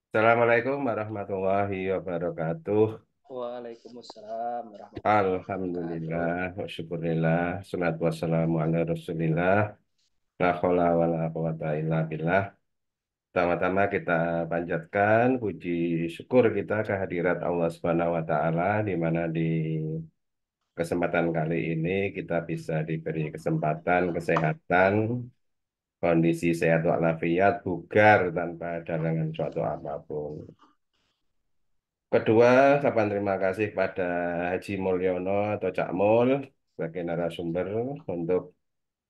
Assalamualaikum warahmatullahi wabarakatuh. Waalaikumsalam warahmatullahi wabarakatuh. Alhamdulillah, wa syukurillah, salatu wassalamu ala rasulillah, la khawla wa la quwata illa billah. Pertama-tama kita panjatkan puji syukur kita kehadirat Allah Subhanahu wa Ta'ala, di mana di kesempatan kali ini kita bisa diberi kesempatan, kesehatan, kondisi sehat walafiat, bugar tanpa ada halangan suatu apapun. Kedua, ucapan terima kasih kepada Haji Mulyono atau Cak Mul sebagai narasumber untuk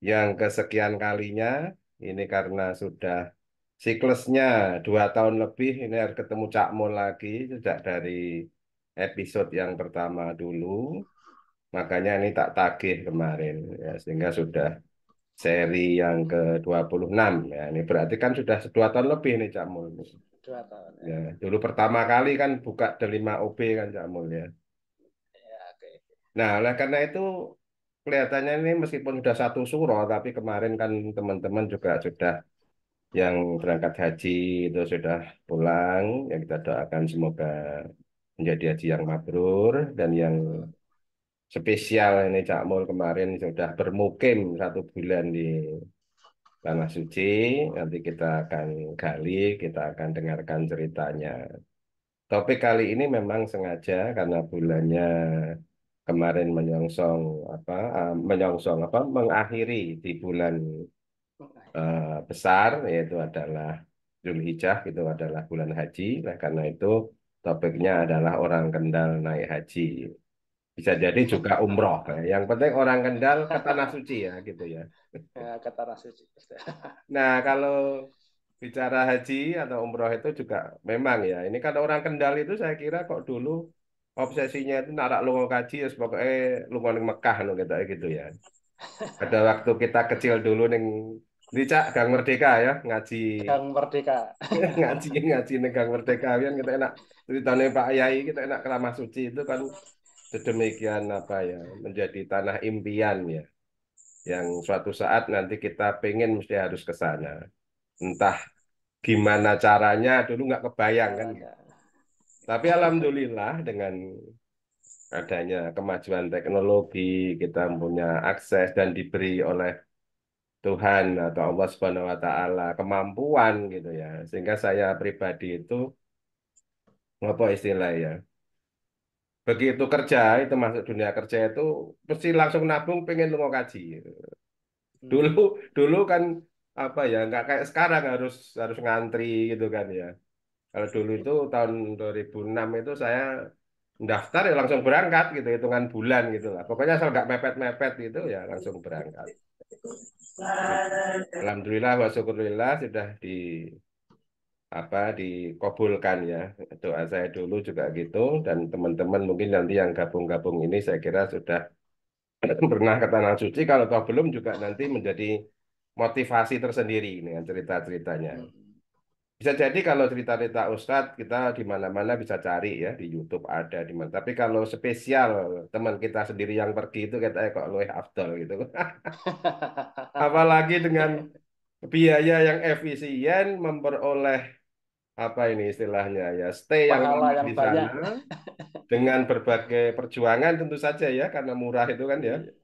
yang kesekian kalinya. Ini karena sudah siklusnya 2 tahun lebih, ini harus ketemu Cak Mul lagi sejak dari episode yang pertama dulu. Makanya ini tak tagih kemarin, ya, sehingga sudah seri yang ke-26. Ya, ini berarti kan sudah 2 tahun lebih nih Cak Mul. 2 tahun ya. Ya, dulu pertama kali kan buka Delima OB kan Cak Mul ya. Ya, oke. Nah, oleh karena itu kelihatannya ini meskipun sudah satu suro, tapi kemarin kan teman-teman juga sudah yang berangkat haji itu sudah pulang. Yang kita doakan semoga menjadi haji yang mabrur dan yang Hmm. spesial ini Cak Mul kemarin sudah bermukim 1 bulan di Tanah Suci. Nanti kita akan gali, kita akan dengarkan ceritanya. Topik kali ini memang sengaja karena bulannya kemarin menyongsong apa mengakhiri di bulan besar, yaitu adalah Zulhijjah, itu adalah bulan haji. Nah, karena itu topiknya adalah orang Kendal naik haji. Bisa jadi juga umroh. Nah, yang penting orang Kendal ke tanah suci ya gitu ya. Ya, kata Rasuci. Nah, kalau bicara haji atau umroh itu juga memang ya. Ini kan orang Kendal itu saya kira kok dulu obsesinya itu narak lungo kaji ya pokoknya lungo ning Mekah no, gitu ya. Ada waktu kita kecil dulu ning di Cak Gang Merdeka ya ngaji Gang Merdeka. ngaji ning Gang Merdeka kan kita enak ceritanya Pak Yai kita enak keramah suci itu kan sedemikian apa ya menjadi tanah impian ya yang suatu saat nanti kita pengen mesti harus ke sana. Entah gimana caranya dulu nggak kebayang kan gitu. Caranya. Tapi alhamdulillah dengan adanya kemajuan teknologi, kita punya akses dan diberi oleh Tuhan atau Allah Subhanahu wa taala kemampuan gitu ya. Sehingga saya pribadi itu apa istilah ya? Begitu kerja itu masuk dunia kerja itu mesti langsung nabung pengen lu mau kaji. Hmm. Dulu dulu kan apa ya nggak kayak sekarang harus harus ngantri gitu kan ya. Kalau dulu itu tahun 2006 itu saya daftar ya langsung berangkat gitu, hitungan bulan gitu lah. Pokoknya asal nggak mepet-mepet gitu ya langsung berangkat. Gitu. Alhamdulillah wa syukurillah sudah dikabulkan ya. Doa saya dulu juga gitu dan teman-teman mungkin nanti yang gabung-gabung ini saya kira sudah pernah ke Tanah Suci. Kalau toh belum juga nanti menjadi motivasi tersendiri dengan cerita-ceritanya. Hmm. Bisa jadi kalau cerita-cerita Ustadz kita di mana-mana bisa cari ya di YouTube ada di mana. Tapi kalau spesial teman kita sendiri yang pergi itu katanya kok luwih afdol gitu. Apalagi dengan biaya yang efisien memperoleh apa ini istilahnya ya stay yang Pahala lama yang di banyak. sana dengan berbagai perjuangan tentu saja ya karena murah itu kan ya Iya.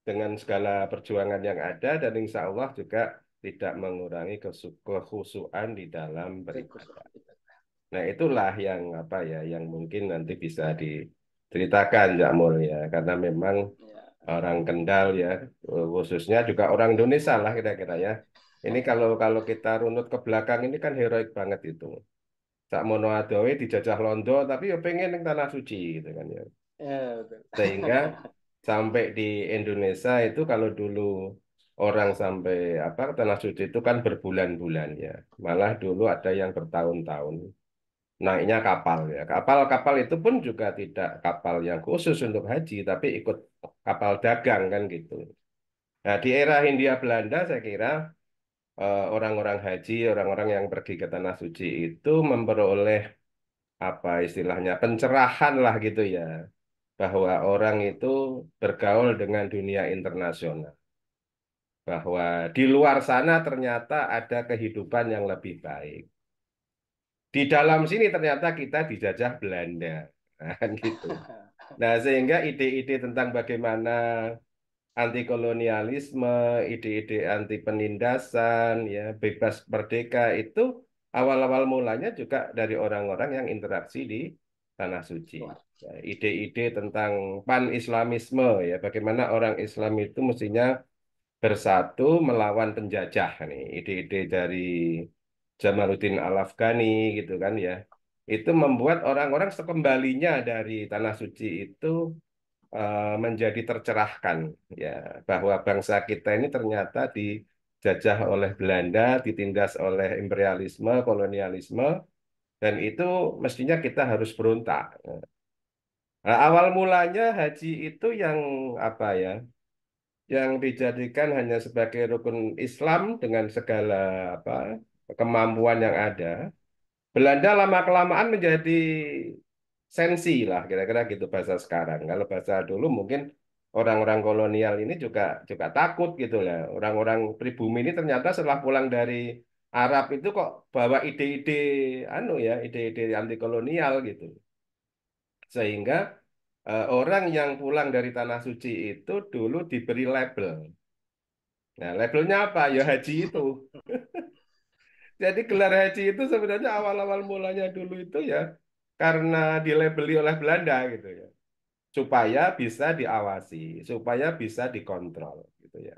dengan segala perjuangan yang ada dan insya Allah juga tidak mengurangi kekhusyuan di dalam beribadah. Nah, itulah yang apa ya, yang mungkin nanti bisa diceritakan, Cak Mul ya, karena memang Ya. orang Kendal ya, khususnya juga orang Indonesia lah kira-kira ya. Ini kalau kalau kita runut ke belakang ini kan heroik banget itu. Cak Mono Adowe dijajah Londo, tapi ya pengen yang tanah suci gitu kan ya. Ya, betul. Sehingga sampai di Indonesia itu kalau dulu orang sampai apa ke tanah suci itu kan berbulan-bulan ya. Malah dulu ada yang bertahun-tahun naiknya kapal ya. Kapal-kapal itu pun juga tidak kapal yang khusus untuk haji, tapi ikut kapal dagang kan gitu. Nah, di era Hindia Belanda saya kira orang-orang haji, orang-orang yang pergi ke Tanah Suci itu memperoleh apa istilahnya pencerahan lah gitu ya, bahwa orang itu bergaul dengan dunia internasional, bahwa di luar sana ternyata ada kehidupan yang lebih baik. Di dalam sini ternyata kita dijajah Belanda. Nah, kan gitu. Nah, sehingga ide-ide tentang bagaimana anti kolonialisme, ide-ide anti penindasan, ya bebas merdeka itu awal-awal mulanya juga dari orang-orang yang interaksi di Tanah Suci. Luar. Ya, ide-ide tentang pan-Islamisme, ya bagaimana orang Islam itu mestinya bersatu melawan penjajah nih. Ide-ide dari Jamaluddin Al-Afghani gitu kan ya. Itu membuat orang-orang sekembalinya dari Tanah Suci itu menjadi tercerahkan ya bahwa bangsa kita ini ternyata dijajah oleh Belanda, ditindas oleh imperialisme, kolonialisme dan itu mestinya kita harus berontak. Nah, awal mulanya haji itu yang apa ya? Yang dijadikan hanya sebagai rukun Islam dengan segala apa kemampuan yang ada. Belanda lama-kelamaan menjadi sensi lah kira-kira gitu bahasa sekarang. Kalau bahasa dulu mungkin orang-orang kolonial ini juga juga takut gitu lah. Orang-orang pribumi ini ternyata setelah pulang dari Arab itu kok bawa ide-ide anu ya, ide-ide anti kolonial gitu. Sehingga orang yang pulang dari Tanah Suci itu dulu diberi label. Nah, labelnya apa? Ya haji itu. Jadi gelar haji itu sebenarnya awal-awal mulanya dulu itu ya karena dilabeli oleh Belanda gitu ya. Supaya bisa diawasi, supaya bisa dikontrol gitu ya.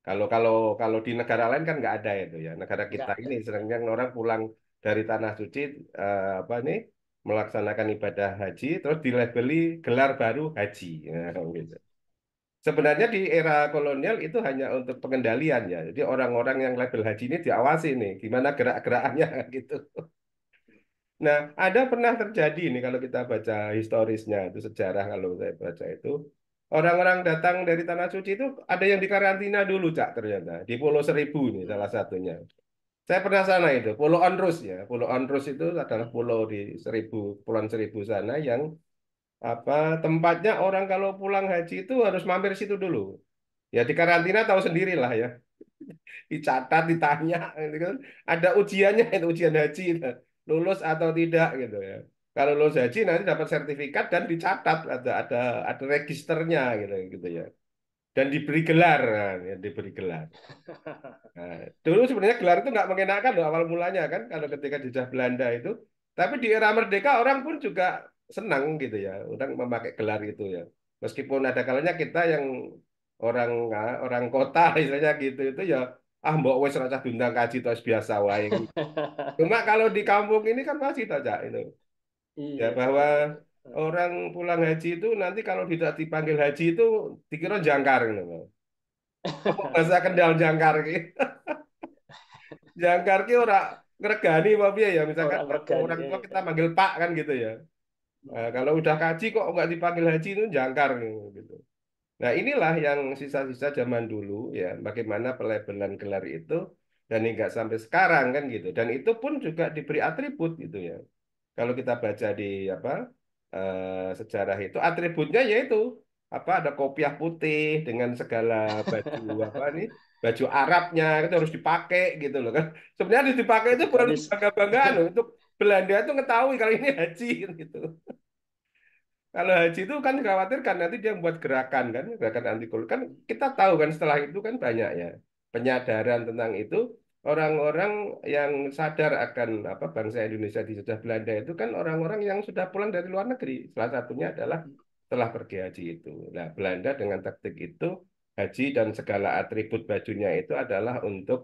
Kalau kalau kalau di negara lain kan nggak ada itu ya. Negara kita Nggak ada. ini seringnya orang pulang dari tanah suci apa nih melaksanakan ibadah haji terus dilabeli gelar baru haji. Nah, gitu. Sebenarnya di era kolonial itu hanya untuk pengendalian ya. Jadi orang-orang yang label haji ini diawasi nih, gimana gerak-gerakannya gitu. Nah, ada pernah terjadi nih kalau kita baca historisnya itu sejarah kalau saya baca itu orang-orang datang dari Tanah Suci itu ada yang dikarantina dulu Cak ternyata di Pulau Seribu ini salah satunya. Saya pernah sana itu Pulau Onrus ya. Pulau Onrus itu adalah pulau di Kepulauan Seribu sana yang apa tempatnya orang kalau pulang haji itu harus mampir situ dulu. Ya di karantina tahu sendirilah ya dicatat, ditanya, gitu kan. Ada ujiannya itu ujian haji, itu. Lulus atau tidak gitu ya. Kalau lulus haji nanti dapat sertifikat dan dicatat ada registernya gitu gitu ya. Dan diberi gelar, nah, ya, diberi gelar. Nah, dulu sebenarnya gelar itu nggak mengenakan loh awal mulanya kan kalau ketika dijajah Belanda itu. Tapi di era merdeka orang pun juga senang gitu ya, orang memakai gelar itu ya. Meskipun ada kalanya kita yang orang kota istilahnya gitu itu ya mbok wis rasa diundang kaji tos biasa wae. Cuma kalau di kampung ini kan masih tajak itu. Ya Iya, bahwa betul, betul. orang pulang haji itu nanti kalau tidak dipanggil haji itu dikira jangkar gitu. Bahasa Kendal jangkar gitu. Jangkar ki ora ngregani apa piye ya misalkan Orang kalau regani. orang tua kita Iya. manggil Pak kan gitu ya. Nah, Hmm. kalau udah kaji kok nggak dipanggil haji itu jangkar gitu. Nah, inilah yang sisa-sisa zaman dulu ya, bagaimana pelabelan gelar itu dan hingga sampai sekarang kan gitu. Dan itu pun juga diberi atribut gitu ya. Kalau kita baca di apa sejarah itu atributnya yaitu apa ada kopiah putih dengan segala baju apa nih baju Arabnya itu harus dipakai gitu loh kan. Sebenarnya harus dipakai itu Ketika bukan di untuk bangga-banggaan loh, untuk Belanda itu ngetahui kalau ini haji kan gitu. Kalau haji itu kan dikhawatirkan nanti dia membuat gerakan kan, gerakan anti korupsi. Kan kita tahu kan setelah itu kan banyak ya penyadaran tentang itu orang-orang yang sadar akan apa bangsa Indonesia dijajah Belanda itu kan orang-orang yang sudah pulang dari luar negeri. Salah satunya adalah setelah pergi haji itu. Nah, Belanda dengan taktik itu haji dan segala atribut bajunya itu adalah untuk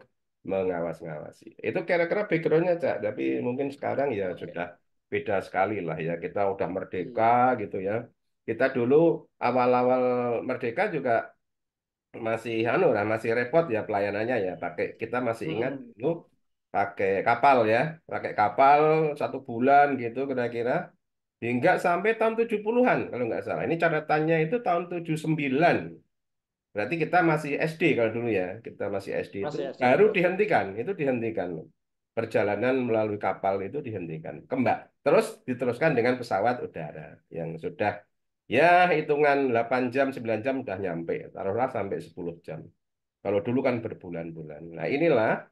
mengawas-ngawasi. Itu kira-kira backgroundnya, Cak. Tapi mungkin sekarang ya Oke. sudah beda sekali lah ya kita udah merdeka Iya. gitu ya kita dulu awal-awal merdeka juga masih anu lah masih repot ya pelayanannya ya pakai kita masih ingat Hmm. dulu pakai kapal ya pakai kapal 1 bulan gitu kira-kira hingga sampai tahun 70-an kalau nggak salah ini catatannya itu tahun 79 berarti kita masih SD kalau dulu ya kita masih SD itu Masih SD, baru betul. dihentikan itu dihentikan perjalanan melalui kapal itu dihentikan. Terus diteruskan dengan pesawat udara yang sudah ya hitungan 8 jam, 9 jam udah nyampe. Taruhlah sampai 10 jam. Kalau dulu kan berbulan-bulan. Nah inilah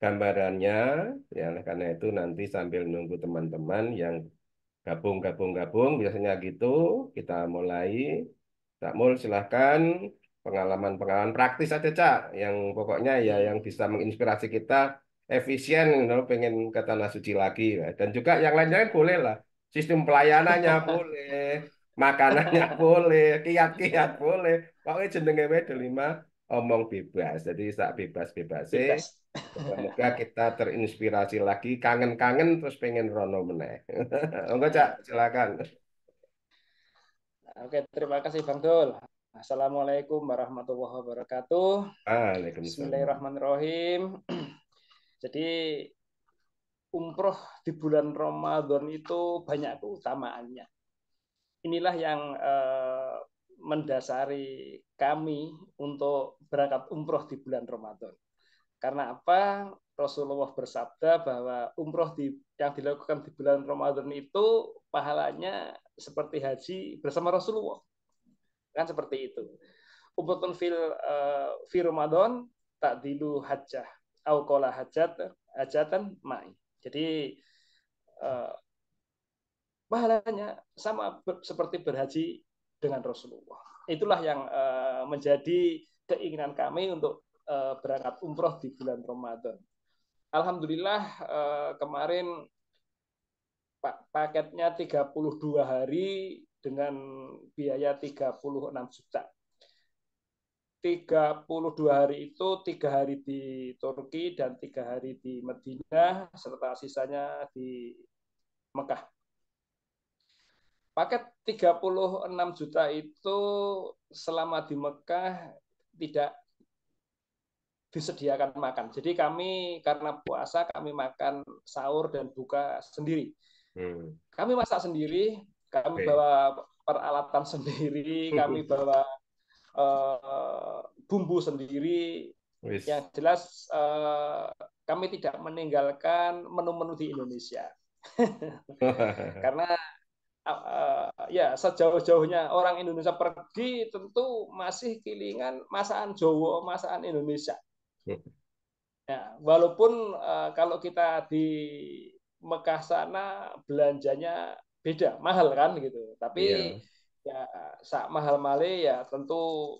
gambarannya. Ya, oleh karena itu nanti sambil nunggu teman-teman yang gabung, biasanya gitu, kita mulai. Cak Mul, silahkan pengalaman-pengalaman praktis aja, Cak. Yang pokoknya ya yang bisa menginspirasi kita efisien, pengen ke Tanah Suci lagi. Ya. Dan juga yang lain-lain boleh lah. Sistem pelayanannya boleh, makanannya boleh, kiat-kiat boleh. Pokoknya jenenge wae delima omong bebas. Jadi sak bebas-bebas. Bebas. Moga-moga kita terinspirasi lagi, kangen-kangen terus pengen rono meneh. Enggak, Cak, silakan. Oke, terima kasih Bang Dul. Assalamualaikum warahmatullahi wabarakatuh. Waalaikumsalam. Bismillahirrahmanirrahim. Jadi umroh di bulan Ramadan itu banyak keutamaannya. Inilah yang mendasari kami untuk berangkat umroh di bulan Ramadan. Karena apa? Rasulullah bersabda bahwa umroh yang dilakukan di bulan Ramadan itu pahalanya seperti haji bersama Rasulullah. Kan seperti itu. Umrotun fi Ramadan tak dilu hajjah au qala hajatan ma'i. Jadi uh, pahalanya sama seperti berhaji dengan Rasulullah. Itulah yang menjadi keinginan kami untuk berangkat umroh di bulan Ramadan. Alhamdulillah kemarin paketnya 32 hari dengan biaya 36 juta. 32 hari itu 3 hari di Turki dan 3 hari di Madinah serta sisanya di Mekah. Paket 36 juta itu selama di Mekah tidak disediakan makan. Jadi kami karena puasa kami makan sahur dan buka sendiri. Hmm. Kami masak sendiri, kami Oke. bawa peralatan sendiri, kami bawa bumbu sendiri. Yang Wis. jelas kami tidak meninggalkan menu-menu di Indonesia. Karena ya sejauh-jauhnya orang Indonesia pergi tentu masih kilingan masakan Jawa, masakan Indonesia. Ya, walaupun kalau kita di Mekah sana belanjanya beda, mahal kan gitu. Tapi Iya. ya sak mahal male ya tentu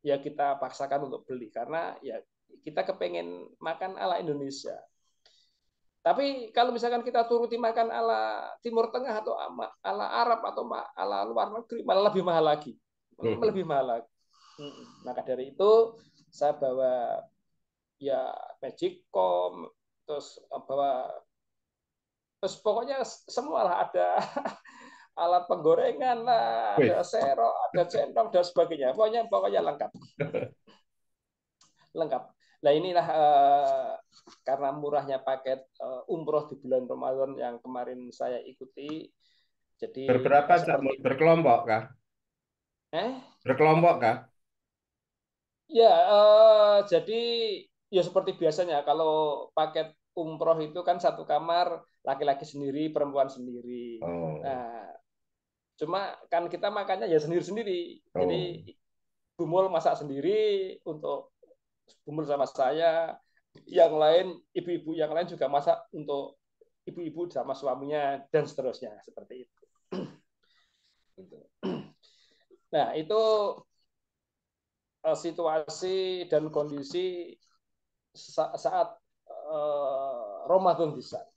ya kita paksakan untuk beli karena ya kita kepengen makan ala Indonesia. Tapi kalau misalkan kita turuti makan ala Timur Tengah atau ala Arab atau ala luar negeri malah lebih mahal lagi. Lebih mahal lagi. Maka dari itu saya bawa ya Magicom, terus bawa terus pokoknya semua lah ada alat penggorengan lah, ada Wis. serok, ada centong dan sebagainya. Pokoknya lengkap. Lengkap. Nah inilah karena murahnya paket umroh di bulan Ramadan yang kemarin saya ikuti, jadi Berberapa, Cak Mul? seperti Berkelompok kah? eh Berkelompok kah? ya jadi ya seperti biasanya kalau paket umroh itu kan satu kamar laki-laki sendiri, perempuan sendiri. Oh. Nah, cuma kan kita makannya ya sendiri-sendiri. Jadi Oh. Bumul masak sendiri untuk Bumul sama saya, yang lain ibu-ibu yang lain juga masak untuk ibu-ibu sama suaminya dan seterusnya seperti itu. Nah itu situasi dan kondisi saat Ramadan di sana.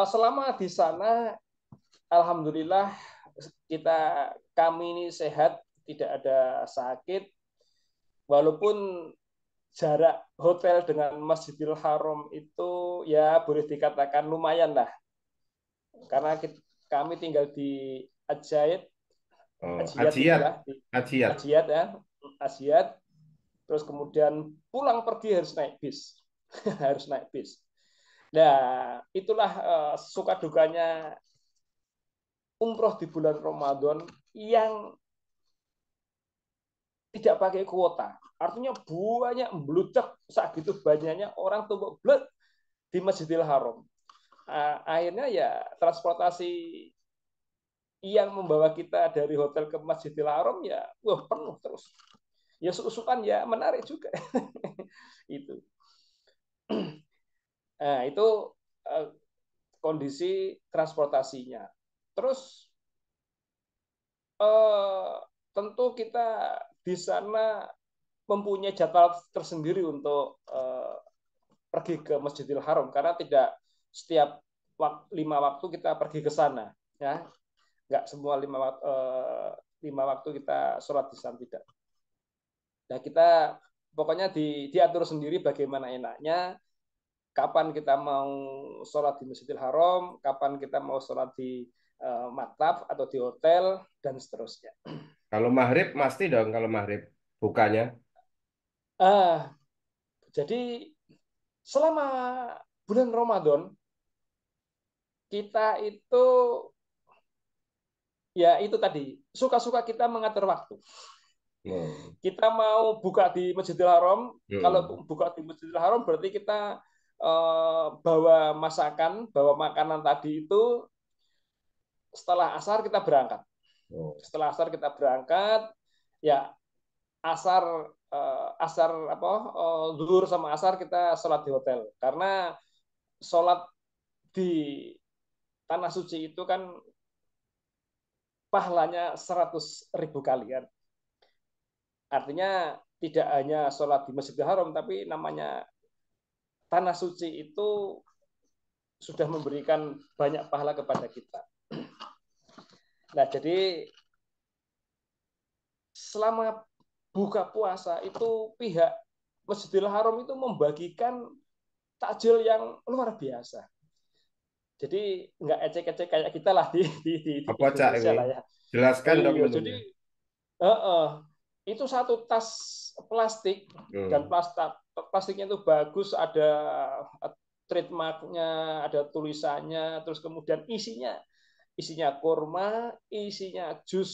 Selama di sana, alhamdulillah kami ini sehat, tidak ada sakit, walaupun jarak hotel dengan Masjidil Haram itu ya boleh dikatakan lumayan lah. Karena kami tinggal di Ajaid, Oh. Ajiat itulah, Ajiat. di Ajiat. Ajiat ya, Ajiat. Terus kemudian pulang pergi harus naik bis, harus naik bis. Nah, itulah suka dukanya umroh di bulan Ramadan yang tidak pakai kuota. Artinya banyak membludak saat gitu banyaknya orang tumpuk blek di Masjidil Haram. Akhirnya ya transportasi yang membawa kita dari hotel ke Masjidil Haram ya wah penuh terus. Ya susukan ya menarik juga. Itu. Nah, itu eh, kondisi transportasinya. Terus eh, tentu kita di sana mempunyai jadwal tersendiri untuk pergi ke Masjidil Haram karena tidak setiap 5 waktu kita pergi ke sana, ya. Nggak semua 5 waktu kita sholat di sana, tidak. Nah, kita pokoknya diatur sendiri bagaimana enaknya, kapan kita mau sholat di Masjidil Haram, kapan kita mau sholat di maktab atau di hotel, dan seterusnya. Kalau maghrib pasti dong kalau maghrib bukanya. Ah, jadi selama bulan Ramadan kita itu ya itu tadi suka-suka kita mengatur waktu. Hmm. Kita mau buka di Masjidil Haram, Hmm. kalau buka di Masjidil Haram berarti kita bawa masakan, bawa makanan tadi itu setelah asar kita berangkat. Oh. Setelah asar kita berangkat, ya asar asar apa zuhur sama asar kita sholat di hotel karena sholat di tanah suci itu kan pahalanya 100.000 kalian. Artinya tidak hanya sholat di Masjidil Haram, tapi namanya tanah suci itu sudah memberikan banyak pahala kepada kita. Nah, jadi selama buka puasa itu pihak Masjidil Haram itu membagikan takjil yang luar biasa. Jadi nggak ecek-ecek kayak kita lah di Apa Cak Indonesia ini? lah ya. Jelaskan dong Iya, jadi menunya. itu satu tas plastik dan Hmm. plastiknya itu bagus, ada trademarknya, ada tulisannya, terus kemudian isinya kurma, isinya jus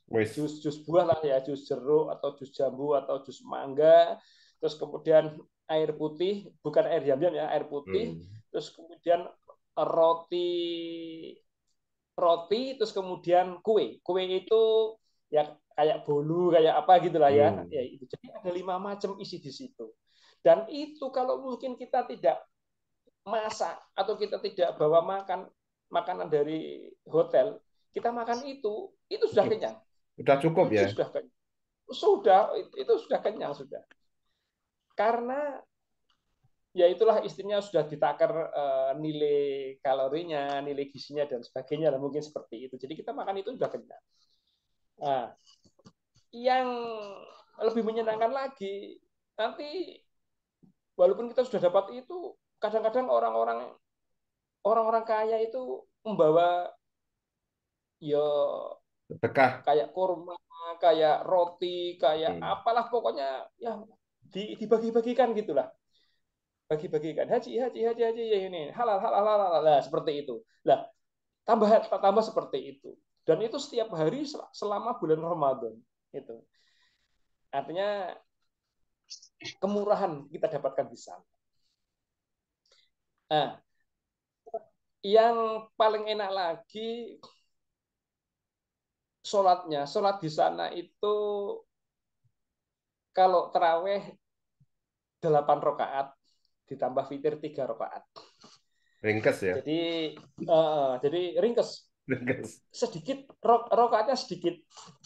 Wis. jus jus buah lah ya, jus jeruk atau jus jambu atau jus mangga, terus kemudian air putih, bukan air yam-yam ya, air putih, Hmm. terus kemudian roti roti, terus kemudian kue itu ya kayak bolu kayak apa gitulah ya Hmm. itu. Jadi ada 5 macam isi di situ. Dan itu kalau mungkin kita tidak masak atau kita tidak bawa makanan dari hotel, kita makan itu sudah kenyang. Udah cukup Itu ya? sudah kenyang. Itu sudah kenyang sudah. Karena ya itulah istrinya sudah ditakar nilai kalorinya, nilai gizinya dan sebagainya, mungkin seperti itu. Jadi kita makan itu sudah kenyang. Nah, yang lebih menyenangkan lagi, nanti walaupun kita sudah dapat itu, kadang-kadang orang-orang kaya itu membawa ya Sedekah. kayak kurma, kayak roti, kayak Hmm. apalah pokoknya ya dibagi-bagikan gitulah. Bagi-bagikan haji haji haji haji ya ini halal halal halal lah seperti itu. Lah tambah tambah seperti itu. Dan itu setiap hari selama bulan Ramadan itu. Artinya kemurahan kita dapatkan di sana. Nah, yang paling enak lagi sholat di sana itu kalau teraweh 8 rakaat ditambah witir 3 rakaat. Ringkes ya? Jadi ringkes, Ringkes. sedikit rakaatnya sedikit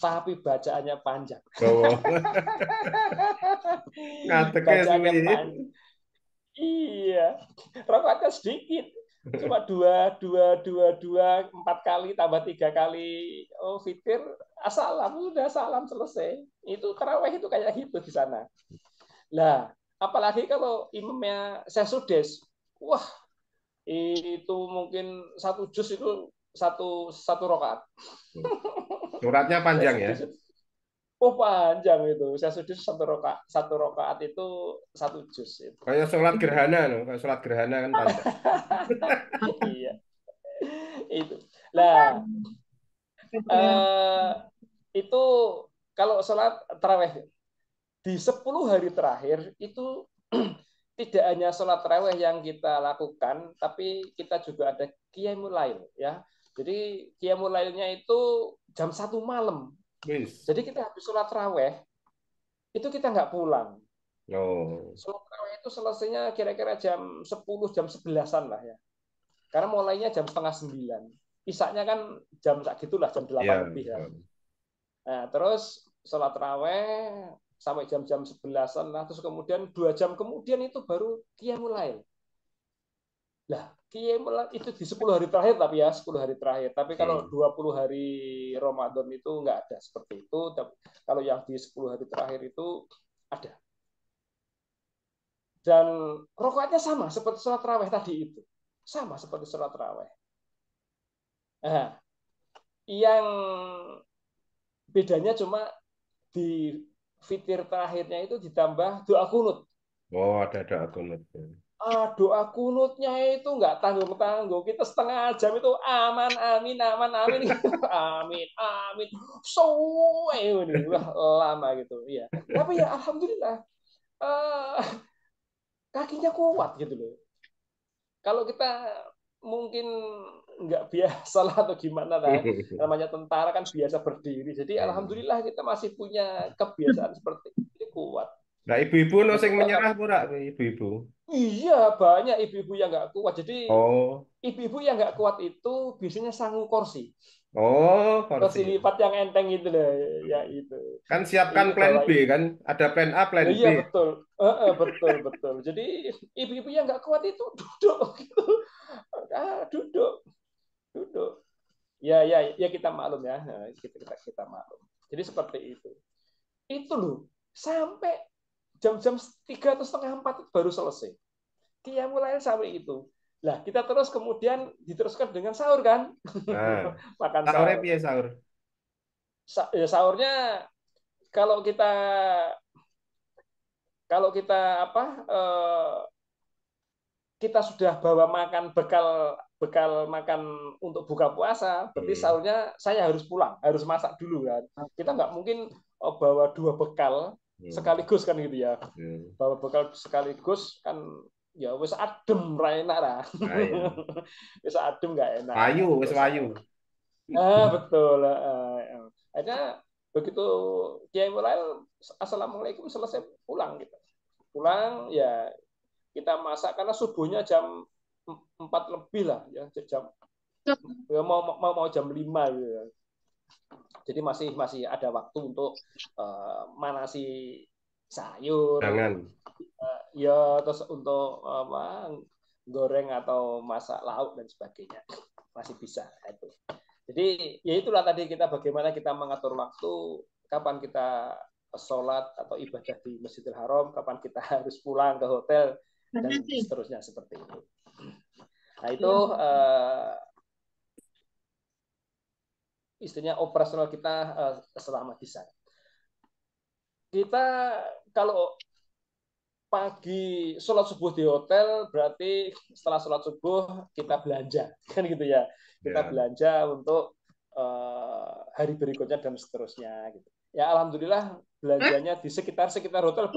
tapi bacaannya panjang. Bawa. Ngadeke suwi. Bacaannya panjang. Iya, rakaatnya sedikit. Cuma dua, dua, dua, dua, 4 kali tambah 3 kali. Oh, fitir, salam, sudah salam selesai. Itu taraweh itu kayak gitu di sana. Lah, apalagi kalau imamnya sesudes, wah itu mungkin satu juz itu satu rakaat. Suratnya panjang ya? Sesudes, oh panjang itu. Sesudes satu rakaat itu satu juz itu. Kayak sholat gerhana, no. Kayak sholat gerhana kan panjang. Iya, itu. Lah, eh, itu kalau sholat taraweh di 10 hari terakhir itu tidak hanya sholat taraweh yang kita lakukan, tapi kita juga ada qiyamul lail ya. Jadi qiyamul lailnya itu jam 1 malam. Wis. Jadi kita habis sholat taraweh itu kita nggak pulang. Oh. Sholat taraweh itu selesainya kira-kira jam 10, jam 11-an lah ya. Karena mulainya jam setengah 9. Isaknya kan jam gitulah, jam 8 Ya, lebih kan. betul. Nah, terus sholat raweh sampai jam-jam 11-an lah. Terus kemudian 2 jam kemudian itu baru qiyamul lail. Lah, qiyamul lail itu di 10 hari terakhir, tapi ya 10 hari terakhir. Tapi kalau 20 hari Ramadan itu nggak ada seperti itu. Tapi kalau yang di 10 hari terakhir itu ada. Dan rakaatnya sama seperti sholat raweh tadi itu. Sama seperti sholat raweh. Nah, yang bedanya cuma di fitir terakhirnya itu ditambah doa kunut. Oh, ada doa kunut. Doa kunutnya itu nggak tanggung-tanggung. Kita setengah jam itu aman, amin, aman, amin, amin, amin. So, ini udah lama gitu. Iya. Tapi ya alhamdulillah uh, kakinya kuat gitu loh. Kalau kita mungkin nggak biasa lah atau gimana lah, namanya tentara kan biasa berdiri. Jadi alhamdulillah kita masih punya kebiasaan seperti ini kuat. Nah, ibu-ibu no Dan sing coba menyerah pura ibu-ibu. iya banyak ibu-ibu yang nggak kuat. Jadi Oh, ibu-ibu yang nggak kuat itu biasanya sanggup kursi, oh, kursi kursi. lipat yang enteng itu loh, ya Kan siapkan itu plan bawa. B kan? Ada plan A, plan B. Iya betul, betul betul. Jadi ibu-ibu yang nggak kuat itu duduk, gitu. Duduk, duduk. Ya kita maklum ya, kita maklum. Jadi seperti itu. Itu loh, sampai jam-jam 3 atau setengah 4 baru selesai. Qiyamul lail sampai itu. Lah kita terus kemudian diteruskan dengan sahur kan, Nah, makan sahurnya sahur. piye sahur? Sahurnya kalau kita kalau kita apa kita sudah bawa makan bekal bekal makan untuk buka puasa, berarti Hmm. sahurnya saya harus pulang, harus masak dulu kan. Kita nggak mungkin bawa 2 bekal Hmm. sekaligus kan gitu ya. Hmm. Bawa bekal sekaligus kan ya wis adem ra enak lah. Ah, ya. Wis adem nggak enak Wayu, wis untuk wayu. sahur. Betul. Akhirnya begitu Kiai mulai assalamualaikum selesai pulang kita. Pulang ya kita masak karena subuhnya jam 4 lebih lah ya jam ya mau jam 5 gitu ya. Jadi masih masih ada waktu untuk manasi sayur Jangan. ya terus untuk apa goreng atau masak lauk dan sebagainya masih bisa itu. Jadi ya itulah tadi kita bagaimana kita mengatur waktu kapan kita sholat atau ibadah di Masjidil Haram, kapan kita harus pulang ke hotel dan seterusnya seperti itu. Nah itu istilahnya operasional kita selama di sana. Kita kalau pagi sholat subuh di hotel berarti setelah sholat subuh kita belanja kan gitu ya, kita Ya. belanja untuk hari berikutnya dan seterusnya gitu ya. Alhamdulillah belanjanya di sekitar hotel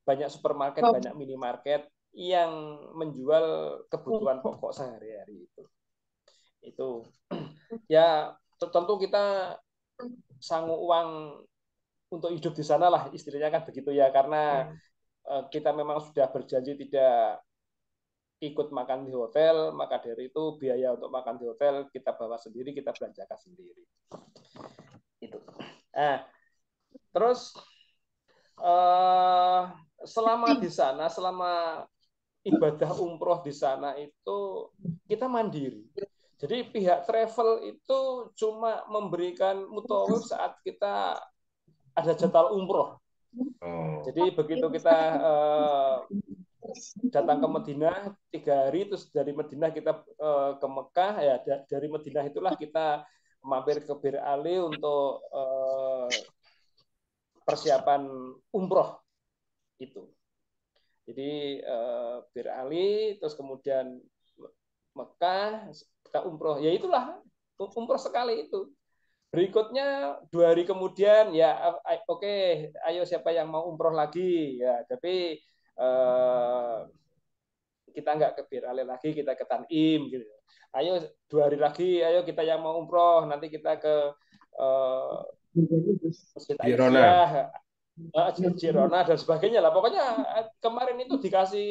banyak supermarket, banyak minimarket yang menjual kebutuhan pokok sehari-hari itu ya. Tentu kita sanggup uang untuk hidup di sana lah istilahnya kan begitu ya, karena Hmm. kita memang sudah berjanji tidak ikut makan di hotel, maka dari itu biaya untuk makan di hotel kita bawa sendiri, kita belanjakan sendiri. Itu. Nah, terus selama di sana, selama ibadah umroh di sana itu kita mandiri. Jadi pihak travel itu cuma memberikan mutawif saat kita ada jadwal umroh. Oh. Jadi begitu kita datang ke Madinah 3 hari, terus dari Madinah kita ke Mekah ya. Dari Madinah itulah kita mampir ke Bir Ali untuk persiapan umroh itu. Jadi Bir Ali, terus kemudian Mekah, kita umroh. Ya itulah umroh sekali itu. Berikutnya 2 hari kemudian ya oke, ayo siapa yang mau umroh lagi ya. Tapi kita nggak ke Bir Ali lagi, kita ke Tanim gitu. Ayo 2 hari lagi, ayo kita yang mau umroh nanti kita ke uh, Masjid Girona. Aisyah. Girona dan sebagainya lah. Pokoknya kemarin itu dikasih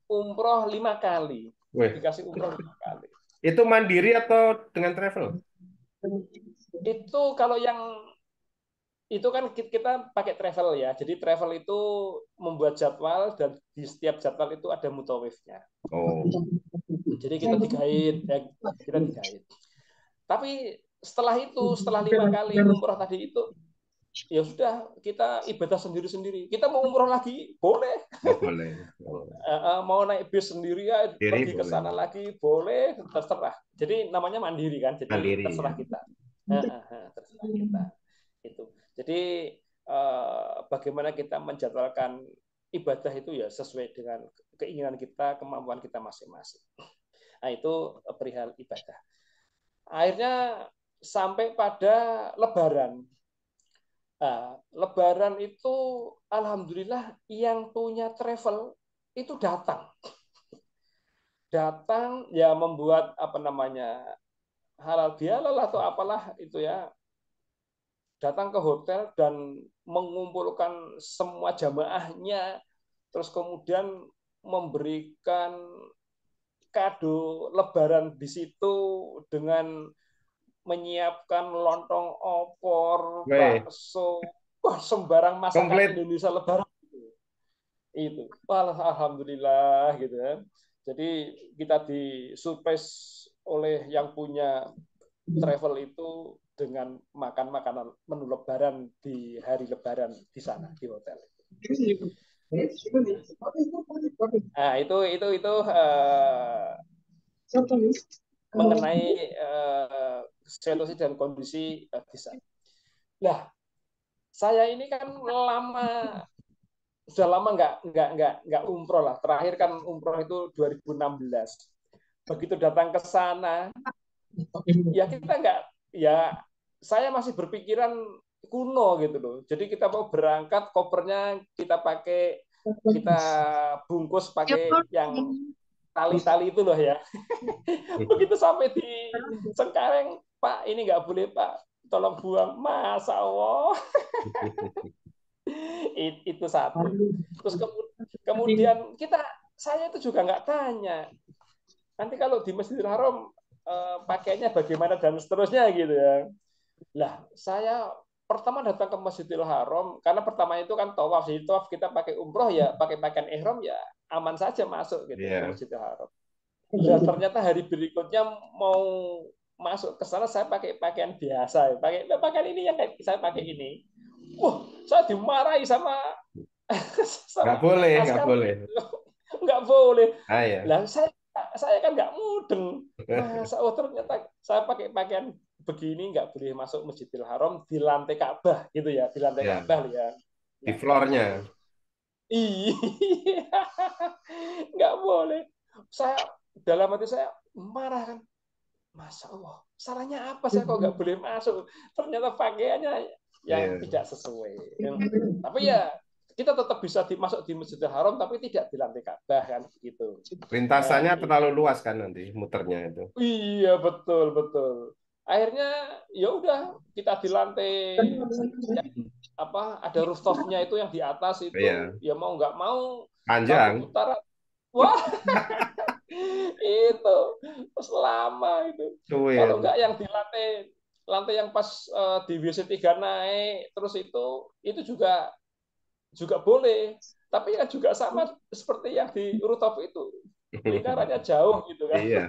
umroh 5 kali. Wih, Dikasih umroh 5 kali. itu mandiri atau dengan travel? Itu kalau yang itu kan kita pakai travel ya. Jadi travel itu membuat jadwal dan di setiap jadwal itu ada mutawifnya. Oh, Jadi kita digait, ya, kita digait. Tapi setelah itu, setelah 5 kali umroh tadi itu, ya sudah kita ibadah sendiri-sendiri. Kita mau umroh lagi boleh, nggak boleh. Oh, mau naik bis sendiri ya diri pergi ke boleh. sana lagi boleh, terserah. Jadi namanya mandiri kan, jadi Mandiri ya. terserah kita. Terserah kita. Itu. Jadi bagaimana kita menjadwalkan ibadah itu ya sesuai dengan keinginan kita, kemampuan kita masing-masing. Nah itu perihal ibadah. Akhirnya sampai pada Lebaran. Nah, Lebaran itu alhamdulillah yang punya travel itu datang ya membuat apa namanya halal bihalal atau apalah itu ya, datang ke hotel dan mengumpulkan semua jamaahnya, terus kemudian memberikan kado Lebaran di situ dengan menyiapkan lontong opor, Weh, bakso, wah, sembarang masakan komplit. Indonesia Lebaran itu. Wah, alhamdulillah gitu kan. Jadi kita disurprise oleh yang punya travel itu dengan makan makanan menu Lebaran di hari Lebaran di sana di hotel. Nah, itu mengenai situasi dan kondisi di sana. Nah, saya ini kan sudah lama nggak umroh lah. Terakhir kan umroh itu 2016. Begitu datang ke sana, ya kita nggak, ya saya masih berpikiran kuno gitu loh. Jadi kita mau berangkat, kopernya kita bungkus pakai yang tali-tali itu loh ya. Begitu sampai di Cengkareng, Pak ini nggak boleh Pak, tolong buang. Masa Allah. Itu satu. Terus kemudian saya itu juga nggak tanya. Nanti kalau di Masjidil Haram pakainya bagaimana dan seterusnya gitu ya. Lah, saya pertama datang ke Masjidil Haram karena pertama itu kan tawaf. Jadi tawaf kita pakai umroh ya, pakai pakaian ihram ya aman saja masuk gitu ke Iya. Masjidil Haram. Nah, ternyata hari berikutnya mau masuk ke sana saya pakai pakaian biasa, pakaian ini yang saya pakai ini. Wah, saya dimarahi sama Nggak sama boleh, nggak askar, boleh. nggak boleh. Ah ya. Lah saya kan nggak mudeng. Masa oh ternyata saya pakai pakaian begini nggak boleh masuk Masjidil Haram di lantai Ka'bah gitu ya, di lantai Ya, Ka'bah ya. di Nggak floornya. boleh. Iya, nggak boleh. Saya dalam hati saya marah kan. Masa Allah, salahnya apa saya kok nggak boleh masuk? Ternyata pakaiannya yang Iya. tidak sesuai. Tapi ya kita tetap bisa masuk di Masjidil Haram, tapi tidak di lantai Ka'bah kan begitu. Lintasannya Nah, terlalu luas kan nanti muternya itu. iya betul betul. Akhirnya ya udah kita di lantai ya, apa ada rooftopnya itu yang di atas itu Iya. ya mau nggak mau lampu Panjang. utara, wah itu terus lama itu. Kalau Cuy. nggak yang di lantai lantai yang pas di WC 3 naik terus itu juga juga boleh. Tapi ya juga sama seperti yang di rooftop itu lingkarannya jauh gitu kan. Iya.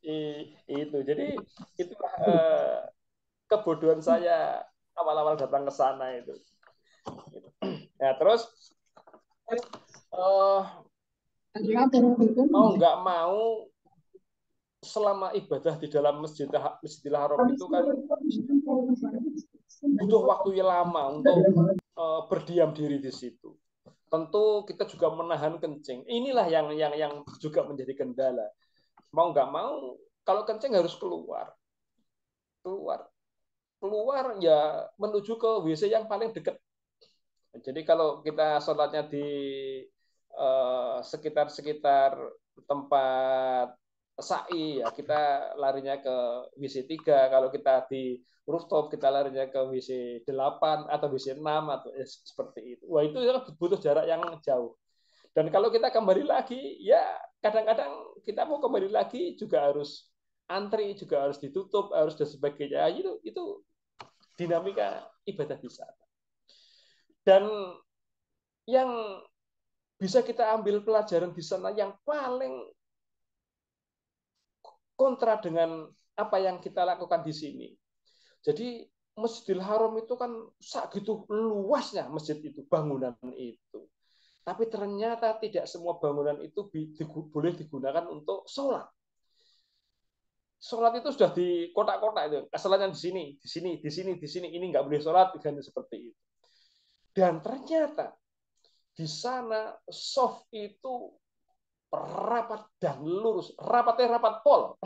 Iya, itu. Jadi itulah kebodohan saya awal-awal datang ke sana itu. Ya, terus uh, mau nggak mau selama ibadah di dalam Masjidil Haram itu kan butuh waktu yang lama untuk berdiam diri di situ. Tentu kita juga menahan kencing. Inilah yang juga menjadi kendala. Mau nggak mau, kalau kencing harus keluar, keluar, keluar ya menuju ke WC yang paling dekat. Jadi kalau kita sholatnya di sekitar-sekitar tempat SAI ya kita larinya ke WC 3, kalau kita di rooftop kita larinya ke WC 8 atau WC 6 atau seperti itu. Wah itu butuh jarak yang jauh. Dan kalau kita kembali lagi, ya kadang-kadang kita mau kembali lagi juga harus antri, juga harus ditutup, harus dan sebagainya. Itu dinamika ibadah wisata. Dan yang bisa kita ambil pelajaran di sana yang paling kontra dengan apa yang kita lakukan di sini. Jadi Masjidil Haram itu kan segitu luasnya masjid itu, bangunan itu. Tapi ternyata tidak semua bangunan itu boleh digunakan untuk sholat. Sholat itu sudah di kotak-kotak itu. Sholatnya di sini, di sini, di sini, di sini. Ini nggak boleh sholat, ganti seperti itu. Dan ternyata di sana soft itu rapat dan lurus, rapatnya rapat pol.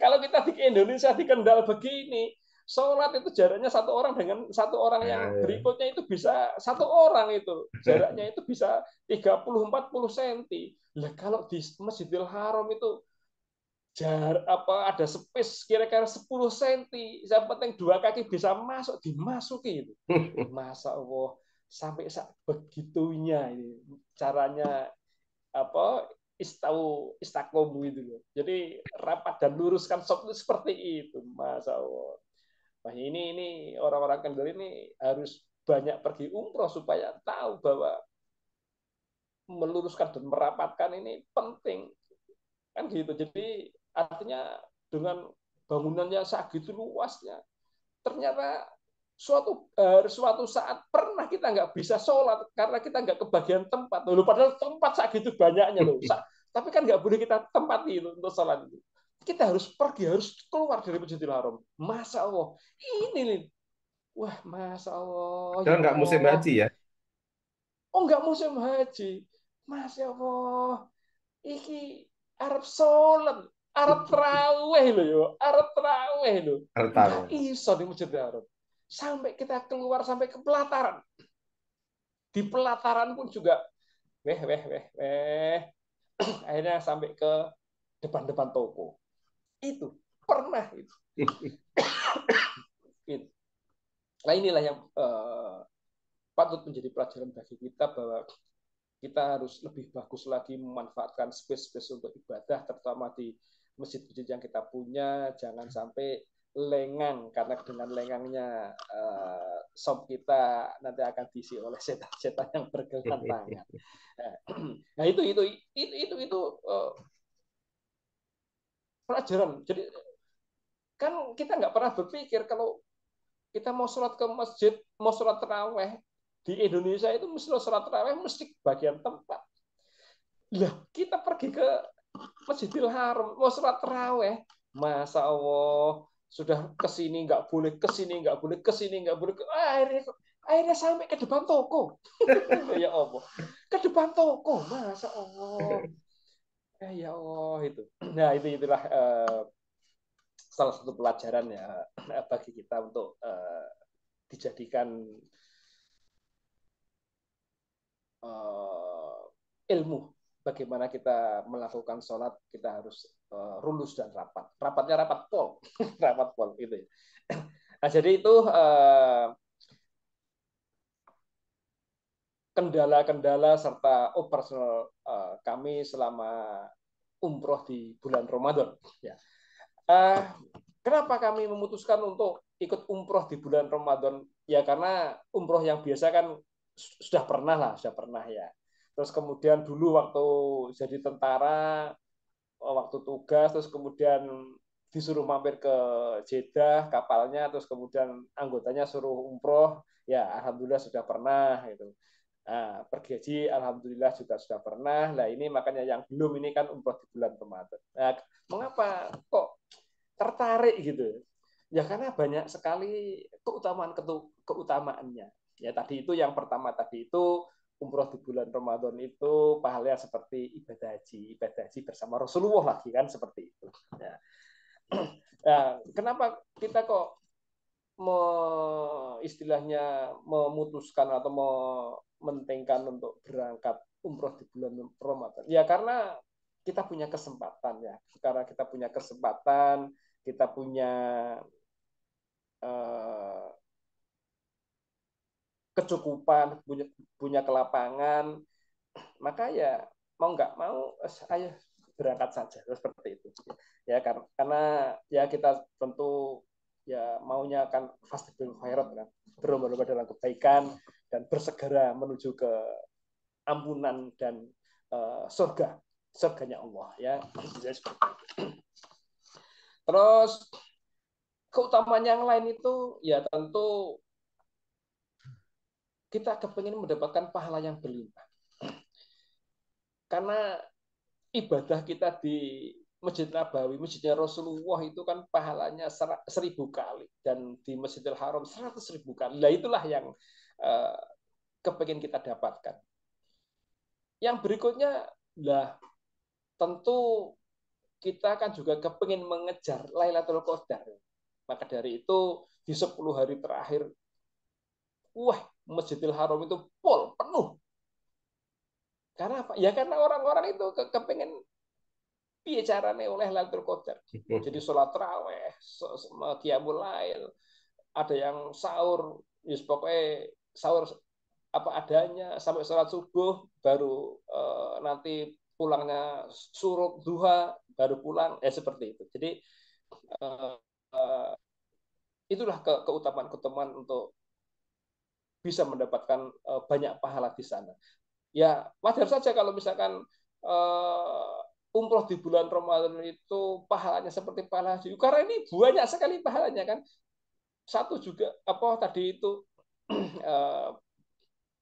Kalau kita di Indonesia di Kendal begini, sholat itu jaraknya satu orang dengan satu orang yang Ya, berikutnya itu bisa satu orang itu jaraknya itu bisa 30-40 cm. Lah kalau di Masjidil Haram itu ada space kira-kira 10 cm, yang penting dua kaki bisa masuk dimasuki itu. ya. Masa Allah sampai begitunya ini caranya apa istakomu itu loh. Jadi rapat dan lurus kan seperti itu, Masya Allah. Nah, ini orang-orang Kendal ini harus banyak pergi umroh supaya tahu bahwa meluruskan dan merapatkan ini penting kan gitu. Jadi artinya dengan bangunannya segitu luasnya, ternyata suatu saat pernah kita nggak bisa sholat karena kita nggak kebagian tempat loh, padahal tempat segitu banyaknya loh, tapi kan nggak boleh kita tempati itu untuk sholat itu. Kita harus pergi, harus keluar dari Masjidil Haram. Masya Allah, ini nih, wah Masya Allah, Padahal ya nggak musim Allah. haji ya. Oh nggak musim haji, Masya Allah, iki Arab sholat, Arab terawih loh yo, Arab terawih loh, nggak Harta. iso di Masjidil Haram. Sampai kita keluar sampai ke pelataran, di pelataran pun juga weh akhirnya sampai ke depan-depan toko itu pernah itu. Nah inilah yang patut menjadi pelajaran bagi kita bahwa kita harus lebih bagus lagi memanfaatkan space-space untuk ibadah, terutama di masjid-masjid yang kita punya. Jangan sampai lengang, karena dengan lengangnya shop kita nanti akan diisi oleh setan-setan yang bergelantangan. Nah itu pelajaran. Jadi kan kita nggak pernah berpikir kalau kita mau sholat ke masjid, mau sholat terawih di Indonesia itu mesti sholat terawih mesti bagian tempat. Lah kita pergi ke Masjidil Haram mau sholat terawih, masa Allah sudah kesini nggak boleh, kesini nggak boleh, kesini nggak boleh, akhirnya sampai ke depan toko. Ya Allah, ke depan toko, masa Allah. Ya Allah itu. Nah itulah salah satu pelajaran ya bagi kita untuk dijadikan ilmu bagaimana kita melakukan sholat, kita harus rulus dan rapat. Rapatnya rapat pol, rapat pol itu. Nah jadi itu kendala-kendala serta operasional kami selama umroh di bulan Ramadan. Ya. Kenapa kami memutuskan untuk ikut umroh di bulan Ramadan? Ya karena umroh yang biasa kan sudah pernah lah, sudah pernah ya. Terus kemudian dulu waktu jadi tentara, waktu tugas, terus kemudian disuruh mampir ke Jeddah kapalnya, terus kemudian anggotanya suruh umroh, ya alhamdulillah sudah pernah gitu. Nah, pergi haji alhamdulillah juga sudah pernah. Nah ini makanya yang belum ini kan umroh di bulan Ramadan. Nah, mengapa kok tertarik gitu? Ya karena banyak sekali keutamaannya. Ya tadi itu yang pertama tadi itu umroh di bulan Ramadan itu pahalanya seperti ibadah haji bersama Rasulullah lagi kan seperti itu. Ya. Nah, kenapa kita kok istilahnya memutuskan atau mementingkan untuk berangkat umroh di bulan Ramadan? Ya karena kita punya kesempatan ya. Karena kita punya kesempatan, kita punya kecukupan, punya kelapangan, maka ya mau nggak mau, ayo berangkat saja seperti itu. Ya karena ya kita tentu ya maunya kan fastabiqul khairat kan, berlomba-lomba dalam kebaikan dan bersegera menuju ke ampunan dan surganya Allah ya. Terus keutamaan yang lain itu ya tentu kita kepingin mendapatkan pahala yang berlimpah. Karena ibadah kita di Masjid Nabawi, Masjidnya Rasulullah itu kan pahalanya 1000 kali, dan di Masjidil Haram 100.000 kali. Nah itulah yang kepingin kita dapatkan. Yang berikutnya, lah tentu kita kan juga kepingin mengejar Lailatul Qadar. Maka dari itu di 10 hari terakhir, Masjidil Haram itu full, penuh. Karena apa? Ya karena orang-orang itu kepengen piye carane oleh Lailatul Qadar. Jadi sholat tarawih, qiyamul lail, ada yang sahur, yus pokoknya sahur apa adanya sampai sholat subuh, baru nanti pulangnya suruk duha, baru pulang, seperti itu. Jadi itulah keutamaan-keutamaan untuk bisa mendapatkan banyak pahala di sana. Ya wajar saja kalau misalkan umroh di bulan Ramadan itu pahalanya seperti pahala haji, karena ini banyak sekali pahalanya kan. Satu juga apa tadi itu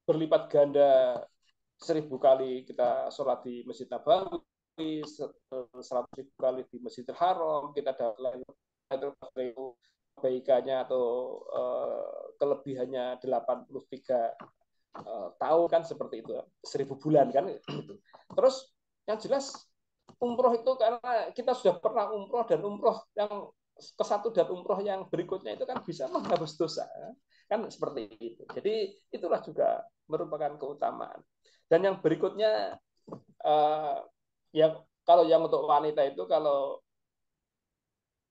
berlipat ganda 1000 kali kita sholat di Masjid Nabawi, 100.000 kali di Masjidil Haram, kita dapat kebaikannya atau kelebihannya 83 tahun kan, seperti itu, 1000 bulan kan. Terus yang jelas umroh itu karena kita sudah pernah umroh, dan umroh yang ke satu dan umroh yang berikutnya itu kan bisa menghapus dosa kan, seperti itu. Jadi itulah juga merupakan keutamaan. Dan yang berikutnya yang kalau yang untuk wanita itu, kalau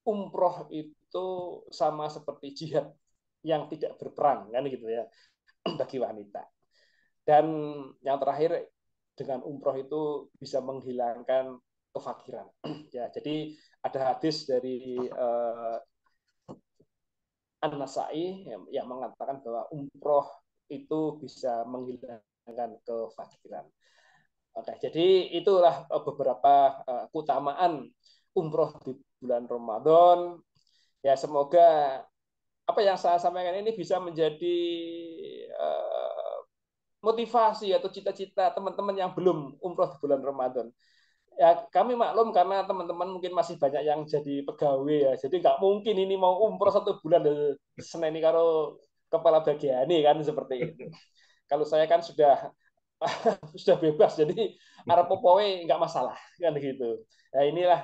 umroh itu sama seperti jihad yang tidak berperang kan gitu ya bagi wanita. Dan yang terakhir, dengan umroh itu bisa menghilangkan kefakiran. Ya, jadi ada hadis dari An-Nasai yang mengatakan bahwa umroh itu bisa menghilangkan kefakiran. Oke, jadi itulah beberapa keutamaan umroh di bulan Ramadan. Ya, semoga apa yang saya sampaikan ini bisa menjadi motivasi atau cita-cita teman-teman yang belum umroh di bulan Ramadan. Ya kami maklum karena teman-teman mungkin masih banyak yang jadi pegawai ya, jadi nggak mungkin ini mau umroh 1 bulan dari Senin ini karo kepala bagian ini kan, seperti itu. Kalau saya kan sudah sudah bebas, jadi Arab popowe nggak masalah kan gitu. Nah inilah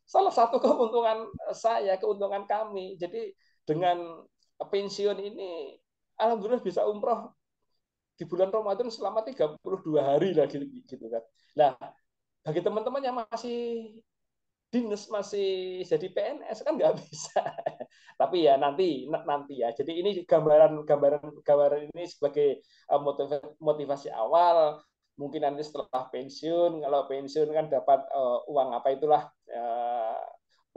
salah satu keuntungan saya, keuntungan kami. Jadi dengan pensiun ini, alhamdulillah bisa umroh di bulan Ramadan selama 32 hari lah gitu kan. Nah, bagi teman-teman yang masih dinas, masih jadi PNS kan nggak bisa. Tapi ya nanti ya. Jadi ini gambaran ini sebagai motivasi awal. Mungkin nanti setelah pensiun, kalau pensiun kan dapat uang apa itulah,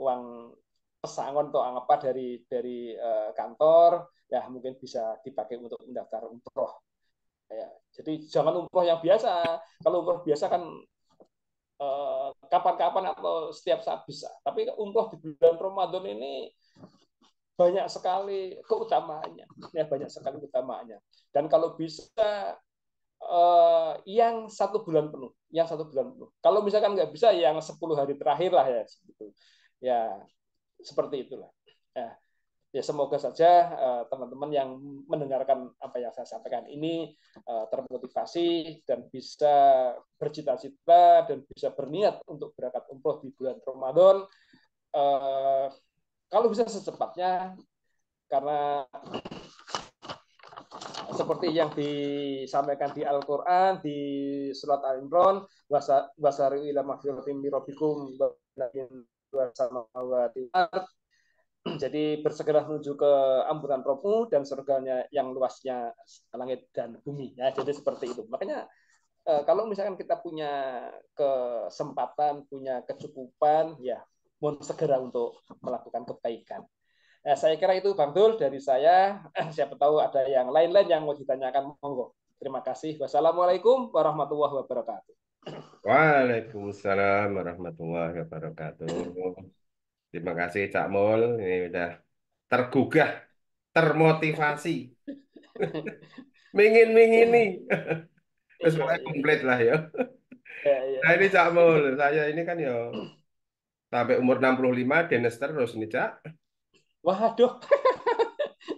uang pesangon atau apa dari kantor, ya mungkin bisa dipakai untuk mendaftar umroh. Ya, jadi jangan umroh yang biasa. Kalau umroh biasa kan kapan-kapan atau setiap saat bisa. Tapi umroh di bulan Ramadan ini banyak sekali keutamaannya. Ya, banyak sekali keutamaannya. Dan kalau bisa yang 1 bulan penuh, Kalau misalkan nggak bisa, yang 10 hari terakhir lah ya. Ya, seperti itulah. Ya semoga saja teman-teman yang mendengarkan apa yang saya sampaikan ini termotivasi dan bisa bercita-cita dan bisa berniat untuk berangkat umroh di bulan Ramadan. Kalau bisa secepatnya, karena seperti yang disampaikan di Al-Qur'an di surat Al-Imran, wasari'u ila magfiratin min rabbikum wa samawati. Jadi bersegera menuju ke ampunan Robmu dan surganya yang luasnya langit dan bumi. Ya, jadi seperti itu. Makanya kalau misalkan kita punya kesempatan, punya kecukupan, ya mohon segera untuk melakukan kebaikan. Saya kira itu Bang Dul dari saya. Siapa tahu ada yang lain-lain yang mau ditanyakan, monggo. Terima kasih. Wassalamualaikum warahmatullahi wabarakatuh. Waalaikumsalam warahmatullahi wabarakatuh. Terima kasih Cak Mul, ini udah tergugah, termotivasi, mingin-mingini. Terus Iya, pokoknya iya, komplit iya. lah ya. Iya, iya. Nah ini Cak Mul, saya ini kan ya sampai umur 65 Dennis terus nih Cak. Waduh.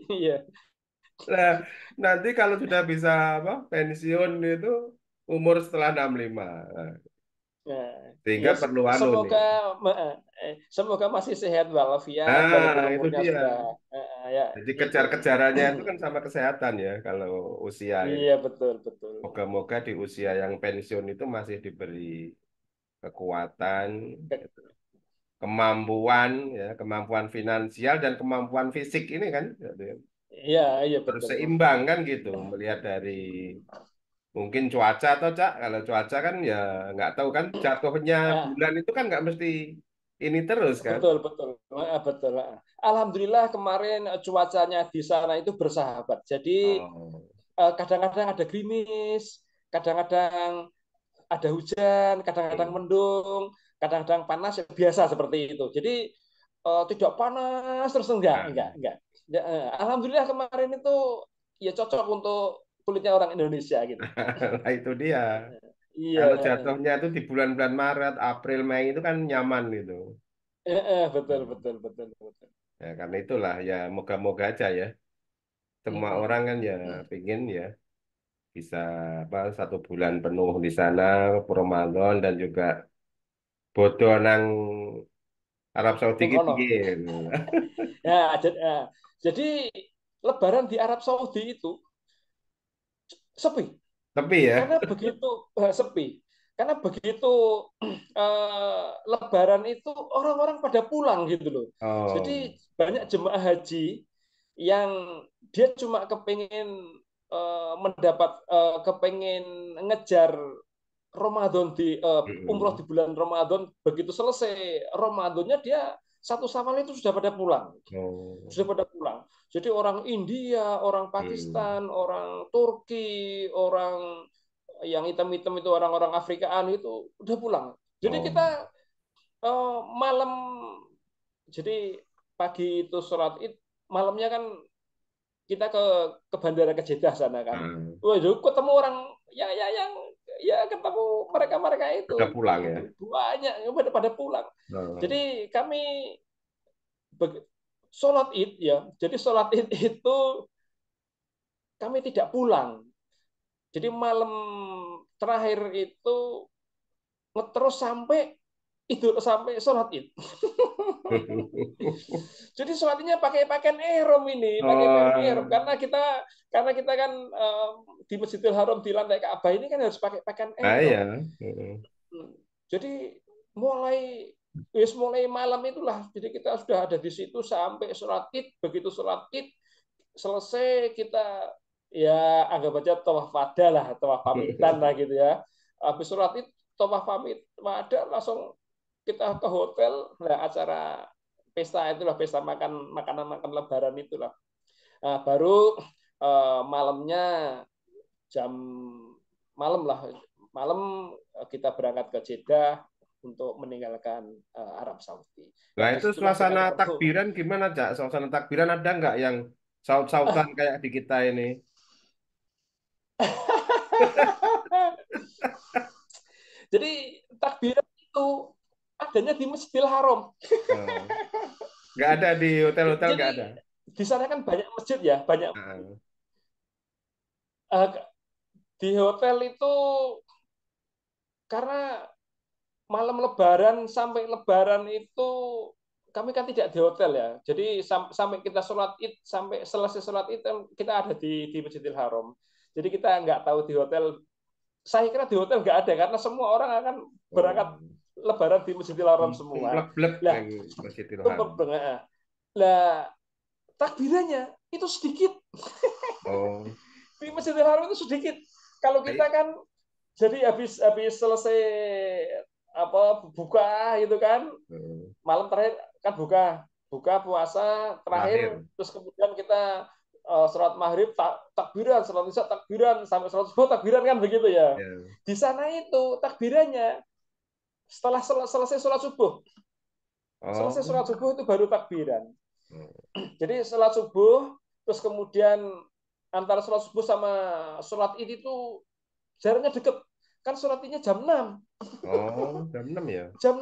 Iya. Nah, nanti kalau sudah bisa apa pensiun itu umur setelah 65. Nah, Nah, sehingga ya perlu anu nih. semoga semoga masih sehat walafiat walaupun Nah, itu umurnya dia. sudah ya Jadi itu. kejar-kejarannya itu kan sama kesehatan ya kalau usia ini. Iya betul betul. Moga-moga di usia yang pensiun itu masih diberi kekuatan, kemampuan, ya, kemampuan finansial dan kemampuan fisik ini kan gitu ya. Iya iya Harus betul. seimbang kan gitu. Melihat dari mungkin cuaca atau Cak, kalau cuaca kan ya nggak tahu kan jatuhnya Ya, bulan itu kan nggak mesti ini terus kan. betul betul. Betul. Alhamdulillah kemarin cuacanya di sana itu bersahabat. Jadi Oh, kadang-kadang ada gerimis, kadang-kadang ada hujan, kadang-kadang hmm. mendung, kadang-kadang panas, biasa seperti itu. Jadi tidak panas terus Nah, enggak. Ya, Alhamdulillah kemarin itu ya cocok untuk kulitnya orang Indonesia gitu. nah itu dia. Iya, Kalau jatuhnya itu di bulan-bulan Maret, April, Mei itu kan nyaman gitu. betul Hmm. betul betul betul. Ya, karena itulah ya moga-moga aja ya. Semua orang kan ya pingin ya bisa apa 1 bulan penuh di sana Ramadan dan juga bodoh nang Arab Saudi Neng ki kono. piye. Ya, jadi Lebaran di Arab Saudi itu sepi. Tapi ya. Karena begitu sepi, karena begitu Lebaran itu orang-orang pada pulang gitu loh. Jadi Oh. banyak jemaah haji yang dia cuma kepingin mendapat kepingin ngejar Ramadan di umroh di Mm-mm. bulan Ramadan, begitu selesai Ramadannya dia satu sama lain itu sudah pada pulang, Oh. sudah pada pulang. Jadi orang India, orang Hmm. Pakistan, orang Turki, orang yang hitam-hitam itu orang-orang Afrikaan itu udah pulang. Jadi Oh. kita malam, jadi pagi itu sholat id, malamnya kan kita ke bandara ke Jeddah sana kan. Ah. Waduh, ketemu orang yang ya ketemu mereka itu Udah pulang ya. banyak pada pulang. Oh. Jadi kami sholat id ya. Jadi sholat id itu kami tidak pulang. Jadi malam terakhir itu terus sampai sholat id. Jadi sholatnya pakai pakaian ihram ini, pakai pakaian ihram Oh. karena kita kan di Masjidil Haram di lantai Ka'bah ini kan harus pakai pakaian Ah ya. ihram. Mm-mm. Jadi mulai malam itulah. Jadi kita sudah ada di situ sampai sholat id. Begitu sholat id selesai kita ya anggap aja tawaf wada lah, tawaf pamitan lah gitu ya. Habis sholat id tawaf pamit wada langsung kita ke hotel. Nah, acara pesta itulah, pesta makan makanan makan lebaran itulah. Nah, baru malamnya jam malam lah, malam kita berangkat ke Jeddah untuk meninggalkan Arab Saudi. Nah Nah, itu disitulah kita suasana ketemu. takbiran gimana Cak? Suasana takbiran ada nggak yang saut-sautan kayak di kita ini? Jadi takbiran itu adanya di Masjidil Haram. Oh. Nggak ada di hotel-hotel Jadi nggak ada. di sana kan banyak masjid ya, banyak Ah. uh, di hotel itu karena malam Lebaran sampai Lebaran itu kami kan tidak di hotel ya. Jadi sampai kita sholat id, sampai selesai sholat id kita ada di Masjidil Haram. Jadi kita nggak tahu di hotel. Saya kira di hotel nggak ada karena semua orang akan berangkat Oh, Lebaran di Masjidil Haram semua. kumplek-blek Lah, yang Masjidil tumpuk Haram. banget. Lah, takbirannya itu sedikit. Oh, Di Masjidil Haram itu sedikit. Kalau kita baik. kan jadi habis habis selesai apa buka gitu kan, Hmm, malam terakhir kan buka puasa terakhir, terakhir. terus kemudian kita sholat maghrib takbiran, sholat isya takbiran, sampai sholat subuh takbiran kan begitu ya. Ya. Di sana itu takbirannya setelah selesai sholat subuh. Selesai Oh, sholat subuh itu baru takbiran. hmm. Jadi sholat subuh, terus kemudian antara sholat subuh sama sholat id itu jaraknya deket. Kan sholat idnya jam 6. Oh, jam 6 ya. Jam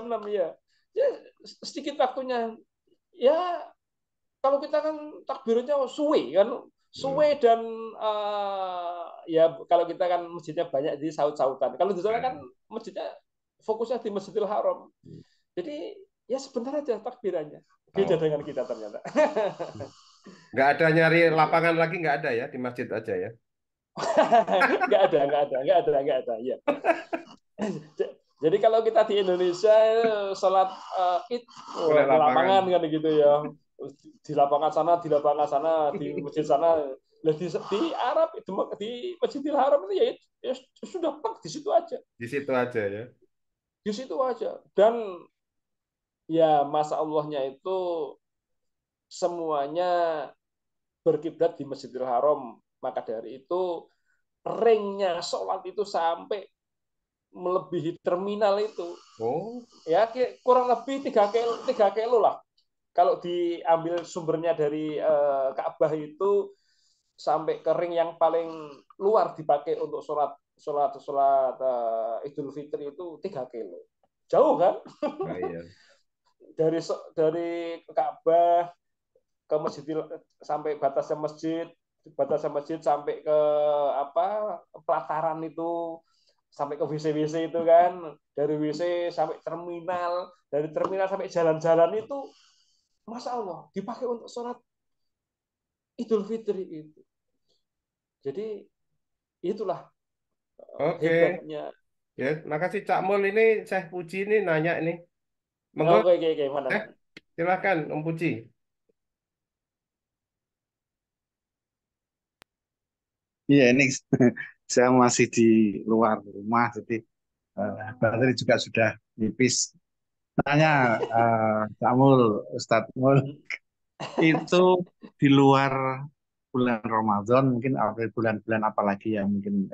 6 ya. Ya sedikit waktunya. Ya kalau kita kan takbirnya suwe kan, Hmm. suwe dan ya kalau kita kan masjidnya banyak di saut-sautan. Kalau di sana kan Ya. masjidnya fokusnya di Masjidil Haram. Jadi ya sebentar aja takbirannya. Beda dengan Oh. kita ternyata. Nggak ada nyari Gitu. lapangan lagi, nggak ada ya di masjid aja ya. Nggak ada. Ya. Jadi kalau kita di Indonesia sholat id Boleh di lapangan. lapangan kan gitu ya, di masjid sana. Nah, di Arab itu di Masjidil Haram itu ya sudah pak di situ aja, Di situ aja ya. dan ya masa Allahnya itu semuanya berkiblat di Masjidil Haram. Maka dari itu ringnya sholat itu sampai melebihi terminal itu, Oh, ya kurang lebih 3 kilo lah. Kalau diambil sumbernya dari Ka'bah itu sampai ke ring yang paling luar dipakai untuk sholat Idul Fitri itu 3 kilo. Jauh kan? nah iya. dari dari Ka'bah ke masjid, sampai batasnya masjid sampai ke apa pelataran itu, sampai ke WC itu kan, dari WC sampai terminal, dari terminal sampai jalan-jalan itu, Masya Allah dipakai untuk sholat Idul Fitri itu. Jadi itulah Oke, hebatnya. ya. Makasih Cak Mul ini saya Puji ini nanya ini. Monggo, Oke, oke, oke, mana, eh, mana. silakan Om Puji. Iya ini saya masih di luar rumah, jadi baterai juga sudah nipis. Tanya Cak Mul, Ustadz Mul, itu di luar bulan Ramadan mungkin ada bulan-bulan apa lagi yang mungkin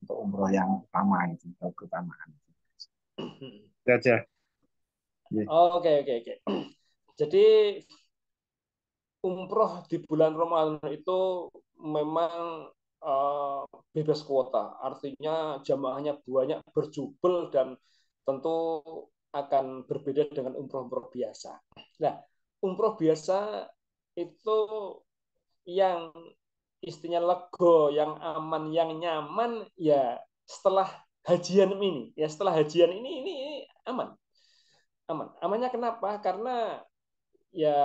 untuk umroh yang utama itu, atau keutamaan. Itu aja. Iya. Oke, oke, oke. Jadi umroh di bulan Ramadan itu memang uh, bebas kuota. Artinya jamaahnya banyak, berjubel, dan tentu akan berbeda dengan umroh-umroh biasa. Nah, umroh biasa itu yang istrinya lego, yang aman, yang nyaman, ya setelah hajian ini. Ya setelah hajian ini aman. Amannya kenapa? Karena ya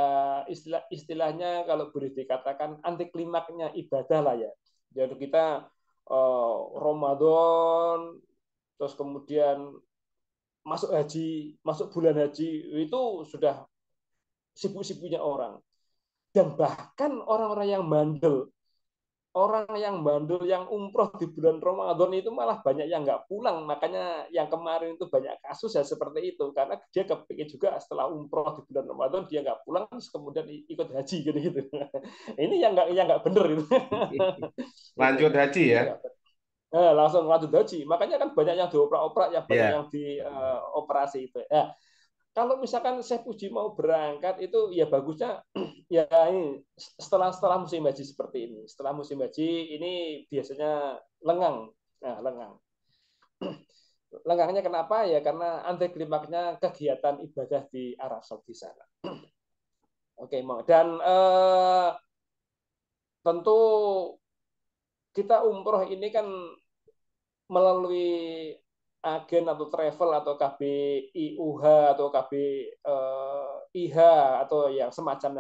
istilahnya kalau boleh dikatakan anti klimaknya ibadah lah ya. Jadi kita Ramadan, terus kemudian masuk bulan haji itu sudah sibuk-sibuknya orang. Dan bahkan orang-orang yang umroh di bulan Ramadan itu malah banyak yang nggak pulang. Makanya yang kemarin itu banyak kasus ya seperti itu, karena dia kepikir juga setelah umroh di bulan Ramadan dia nggak pulang, terus kemudian ikut haji gitu. Ini yang nggak bener itu. Itu Lanjut haji ini ya. nggak bener. Langsung lanjut haji. Makanya kan banyak yang dioprak-oprak, yang banyak yang Iya. dioperasi itu. Ya, kalau misalkan saya Puji mau berangkat itu ya bagusnya ya ini setelah musim haji seperti ini. Setelah musim haji ini biasanya lengang. Nah, lengang. Lengangnya kenapa? Ya karena anti klimaknya kegiatan ibadah di Arab Saudi sana. Oke, mau. Dan tentu kita umroh ini kan melalui agen atau travel atau KBIUH atau IH atau yang semacam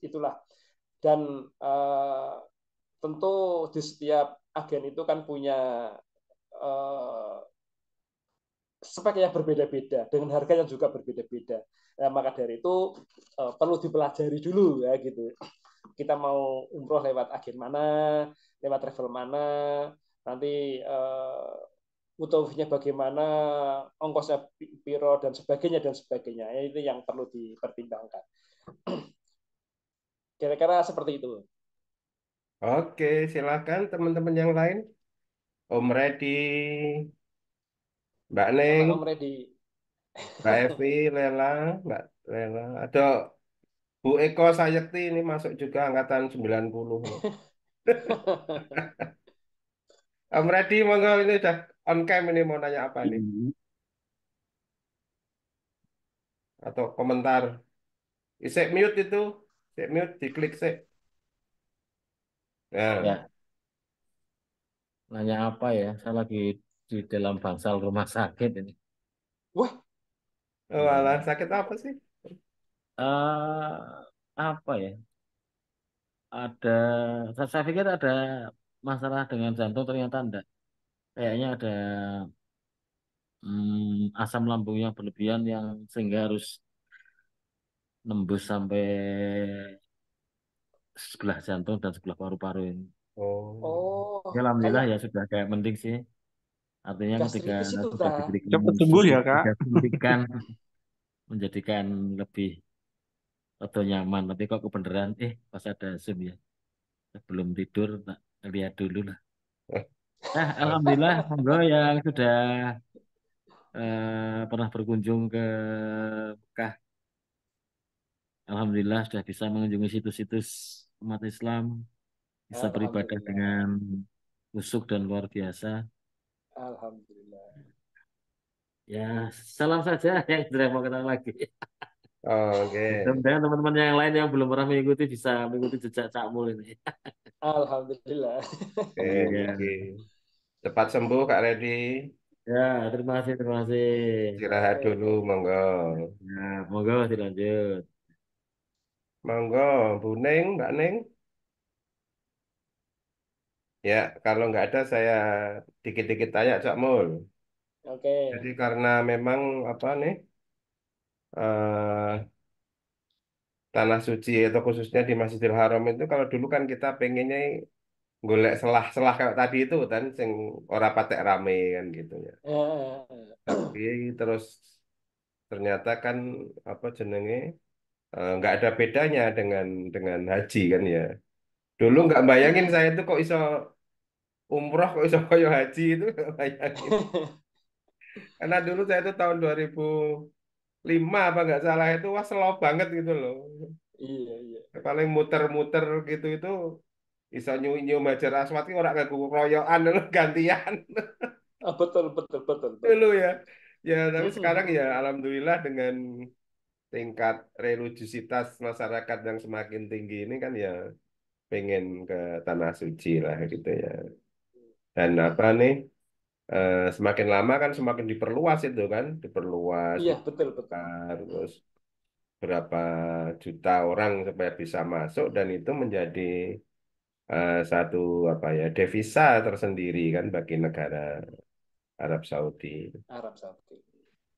itulah. Dan tentu di setiap agen itu kan punya spek yang berbeda-beda dengan harga yang juga berbeda-beda. Nah, maka dari itu perlu dipelajari dulu ya gitu. Kita mau umroh lewat agen mana, lewat travel mana, nanti utofnya bagaimana, ongkosnya piro dan sebagainya dan sebagainya. Itu yang perlu dipertimbangkan. Kira-kira seperti itu. Oke, silakan teman-teman yang lain. Om Reddy, Mbak Mana Neng, Om Reddy? Mbak Evi, Lela, Mbak Lela. Ada Bu Eko Sayekti ini masuk juga angkatan 90 nih. Om Reddy, monggo ini udah on cam ini mau nanya apa nih? Hmm. Atau komentar? Isek mute itu, isek mute, diklik sih. Nah, Ya, nanya apa ya? Saya lagi di dalam bangsal rumah sakit ini. Wah, oh, alah, Hmm. sakit apa sih? Apa ya? Ada, saya pikir ada masalah dengan jantung, ternyata enggak. Kayaknya ada asam lambung yang berlebihan yang sehingga harus nembus sampai sebelah jantung dan sebelah paru-paru ini. Oh, Ya, oh alhamdulillah kayak ya sudah kayak mending sih. Artinya ketika gastritis itu sudah dah. diberikan Cepat sembuh ya, Kak. tiga suntikan menjadikan lebih atau nyaman. Tapi kok kebenaran, pas ada Zoom ya. Sebelum tidur, tak lihat dulu lah. Alhamdulillah, monggo yang sudah pernah berkunjung ke Mekah. Alhamdulillah sudah bisa mengunjungi situs-situs umat Islam, bisa beribadah Alhamdulillah. dengan khusyuk dan luar biasa. Alhamdulillah. Ya, salam saja yang sudah mau kenal lagi. oke, Mudah-mudahan teman-teman yang lain yang belum pernah mengikuti bisa mengikuti jejak Cak Mul ini. Alhamdulillah. oke, Iya. oke. Cepat sembuh Kak Reddy. Ya, terima kasih, terima kasih. Istirahat dulu, monggo. Nah, monggo dilanjut. Monggo, Bu Neng, Mbak Neng. Ya, kalau nggak ada saya dikit-dikit tanya Cak Mul. Jadi Oke. karena memang apa nih tanah suci atau khususnya di Masjidil Haram itu kalau dulu kan kita pengennya golek selah-selah kayak tadi itu kan sing ora patek rame kan gitu ya. Tapi terus ternyata kan apa jenenge nggak ada bedanya dengan haji kan ya. Dulu nggak bayangin saya tuh kok iso umroh kok iso koyo haji itu nggak bayangin. Karena dulu saya itu tahun 2005 apa nggak salah itu wah slow banget gitu loh. Iya, iya. Paling muter-muter gitu itu iso nyium Hajar Aswad ki ora ngaku royokan lho gantian Betul, betul, betul, dulu betul. ya. Ya, tapi sekarang ya alhamdulillah dengan tingkat religiusitas masyarakat yang semakin tinggi ini kan ya pengen ke tanah suci lah gitu ya. Dan apa nih semakin lama kan semakin diperluas itu kan, diperluas, Iya, betul, betul. diperluas, terus berapa juta orang supaya bisa masuk dan itu menjadi satu apa ya devisa tersendiri kan bagi negara Arab Saudi. Arab Saudi.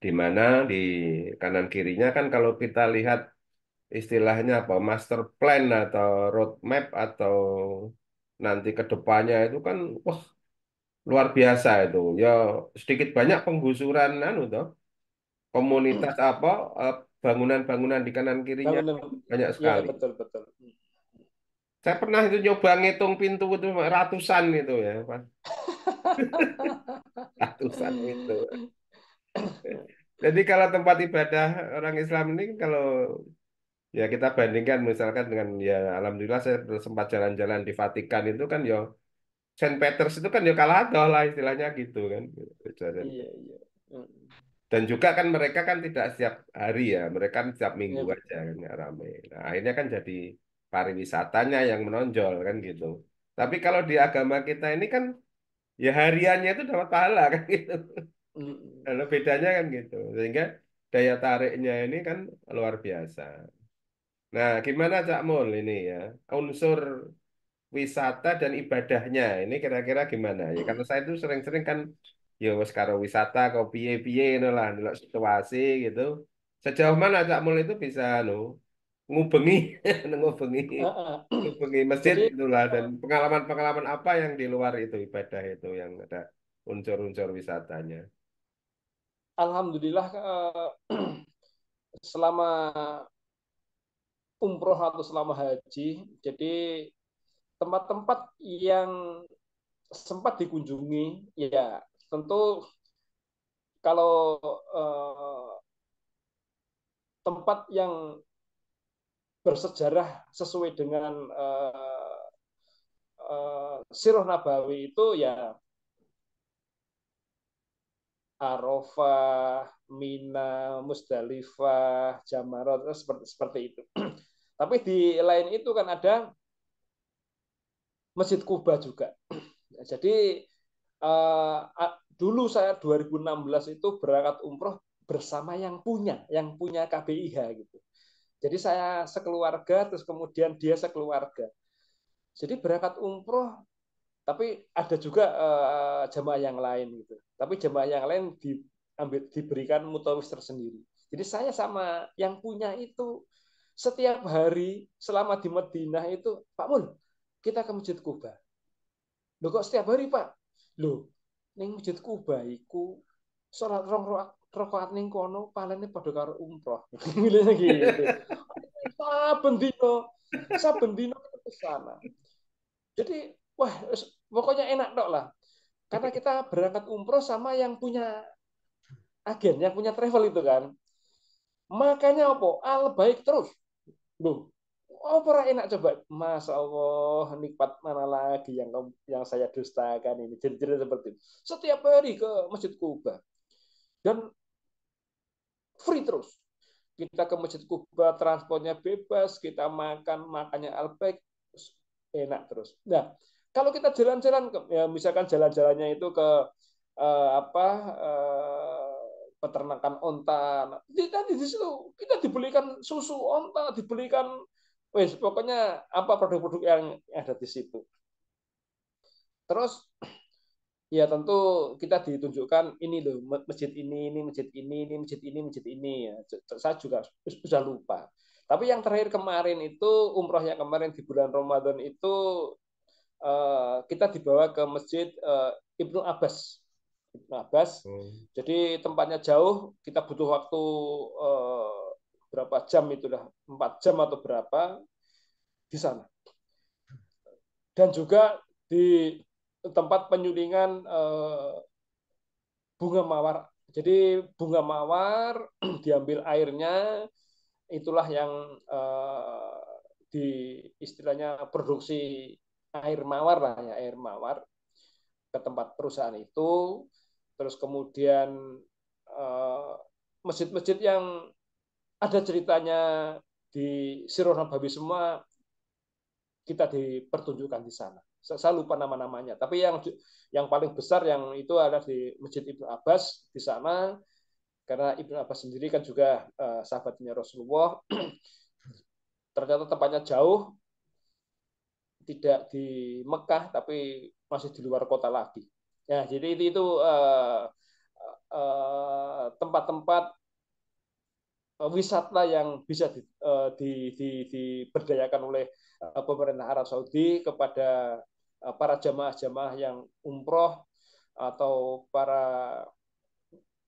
Di mana di kanan kirinya kan kalau kita lihat istilahnya apa master plan atau roadmap atau nanti ke depannya itu kan wah luar biasa itu. Ya sedikit banyak penggusuran anu toh komunitas apa eh, bangunan-bangunan di kanan kirinya Bangunan. banyak Iya, sekali. betul, betul. Saya pernah itu nyoba ngitung pintu itu ratusan itu ya, Pak. Ratusan itu. Jadi kalau tempat ibadah orang Islam ini kalau ya kita bandingkan misalkan dengan ya alhamdulillah saya sempat jalan-jalan di Vatikan itu kan ya Saint Peter's itu kan ya kalah adoh lah istilahnya gitu kan. Iya, iya. Dan juga kan mereka kan tidak setiap hari ya, mereka kan setiap minggu Iya, aja betul. kan ya ramai. Nah, akhirnya kan jadi pariwisatanya yang menonjol kan gitu. Tapi kalau di agama kita ini kan ya hariannya itu dapat pahala kan gitu. Mm. Kalau bedanya kan gitu. Sehingga daya tariknya ini kan luar biasa. Nah, gimana Cak Mul ini ya? Unsur wisata dan ibadahnya ini kira-kira gimana ya? Karena saya itu sering-sering kan ya wis karo wisata kau piye-piye ngono lah, ndelok situasi gitu. Sejauh mana Cak Mul itu bisa ngubengi ngubengi ngubengi masjid Jadi itulah dan pengalaman-pengalaman apa yang di luar itu ibadah itu yang ada unsur-unsur wisatanya. alhamdulillah selama umroh atau selama haji, jadi tempat-tempat yang sempat dikunjungi, ya tentu kalau tempat yang bersejarah sesuai dengan Sirah Nabawi itu ya Arafah, Mina, Musdalifah, Jamarat, seperti itu. Tapi di lain itu kan ada Masjid Kuba juga. Jadi dulu saya 2016 itu berangkat umroh bersama yang punya KBIH gitu. Jadi saya sekeluarga, terus kemudian dia sekeluarga. Jadi berangkat umroh, tapi ada juga jemaah yang lain gitu. Tapi jemaah yang lain diberikan mutawif tersendiri. Jadi saya sama yang punya itu setiap hari selama di Madinah itu, Pak Mul, kita ke Masjid Kuba. Loh kok setiap hari, Pak? Loh, ning Masjid Kuba iku salat rong rakaat ning kono palene padha karo umroh. Milihnya gitu. Saben dino, saben dino ke sana. Jadi, wah, pokoknya enak dok lah. Karena kita berangkat umroh sama yang punya agen, yang punya travel itu kan. Makanya apa? Al baik terus. Loh, oh pernah enak coba. Masya Allah, nikmat mana lagi yang saya dustakan ini. Jadi seperti itu. Setiap hari ke Masjid Kuba. Dan free terus. Kita ke Masjid Kuba, transportnya bebas, kita makannya al-baik, enak terus. Nah, kalau kita jalan-jalan, ya misalkan jalan-jalannya itu ke peternakan onta, nanti di situ kita dibelikan susu onta, dibelikan, wes pokoknya apa produk-produk yang ada di situ. Terus ya tentu kita ditunjukkan ini loh masjid ini masjid ini masjid ini masjid ini ya. Saya juga sudah lupa. Tapi yang terakhir kemarin itu umrohnya kemarin di bulan Ramadan itu kita dibawa ke masjid Ibnu Abbas. Ibnu Abbas. Jadi tempatnya jauh, kita butuh waktu berapa jam itulah, 4 jam atau berapa di sana. Dan juga di tempat penyulingan bunga mawar. Jadi bunga mawar diambil airnya, itulah yang di istilahnya produksi air mawar lah ya, air mawar ke tempat perusahaan itu. Terus kemudian masjid-masjid yang ada ceritanya di Sirah Nabawi semua kita dipertunjukkan di sana. Saya lupa nama-namanya, tapi yang paling besar yang itu ada di Masjid Ibnu Abbas di sana, karena Ibnu Abbas sendiri kan juga sahabatnya Rasulullah. Ternyata tempatnya jauh, tidak di Mekah, tapi masih di luar kota lagi. Ya, jadi itu tempat-tempat wisata yang bisa diberdayakan oleh pemerintah Arab Saudi kepada para jamaah-jamaah yang umroh atau para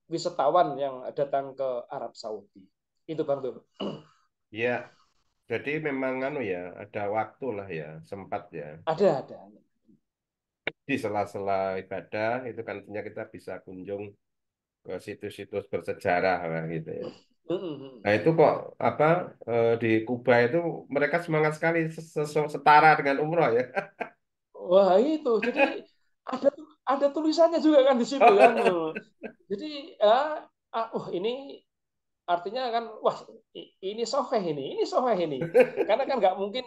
wisatawan yang datang ke Arab Saudi. Itu Bang Dur. Ya, jadi memang anu ya, ada waktu lah ya, sempat ya. Ada. Di sela-sela ibadah itu kan tentunya kita bisa kunjung ke situs-situs bersejarah lah gitu ya. Nah itu kok apa di Kuba itu mereka semangat sekali setara dengan umroh ya. Wah itu, jadi ada tulisannya juga kan di situ kan. Jadi ini artinya kan, wah ini soheh ini, karena kan nggak mungkin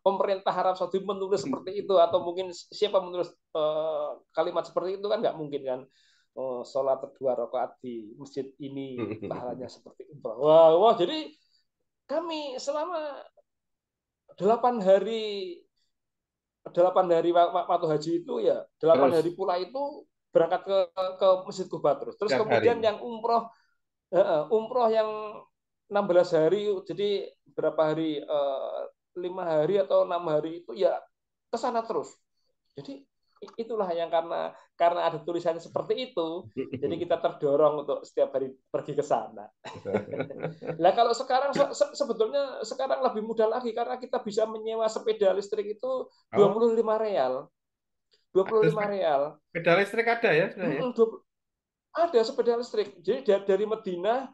pemerintah Arab Saudi menulis seperti itu, atau mungkin siapa menulis kalimat seperti itu kan nggak mungkin kan. Sholat 2 rakaat di masjid ini pahalanya seperti itu. Wah, jadi kami selama 8 hari 8 hari waktu haji itu ya 8 hari Terus pula itu berangkat ke Masjid Kuba terus tiap kemudian hari. yang umroh yang 16 hari, jadi berapa hari, 5 hari atau 6 hari itu ya ke sana terus. Jadi itulah yang karena ada tulisannya seperti itu, jadi kita terdorong untuk setiap hari pergi ke sana. Nah kalau sekarang sebetulnya sekarang lebih mudah lagi karena kita bisa menyewa sepeda listrik itu dua Oh, puluh lima real, dua puluh ada lima real. sepeda listrik ada ya sudah ya. Ada sepeda listrik. Jadi dari Medina,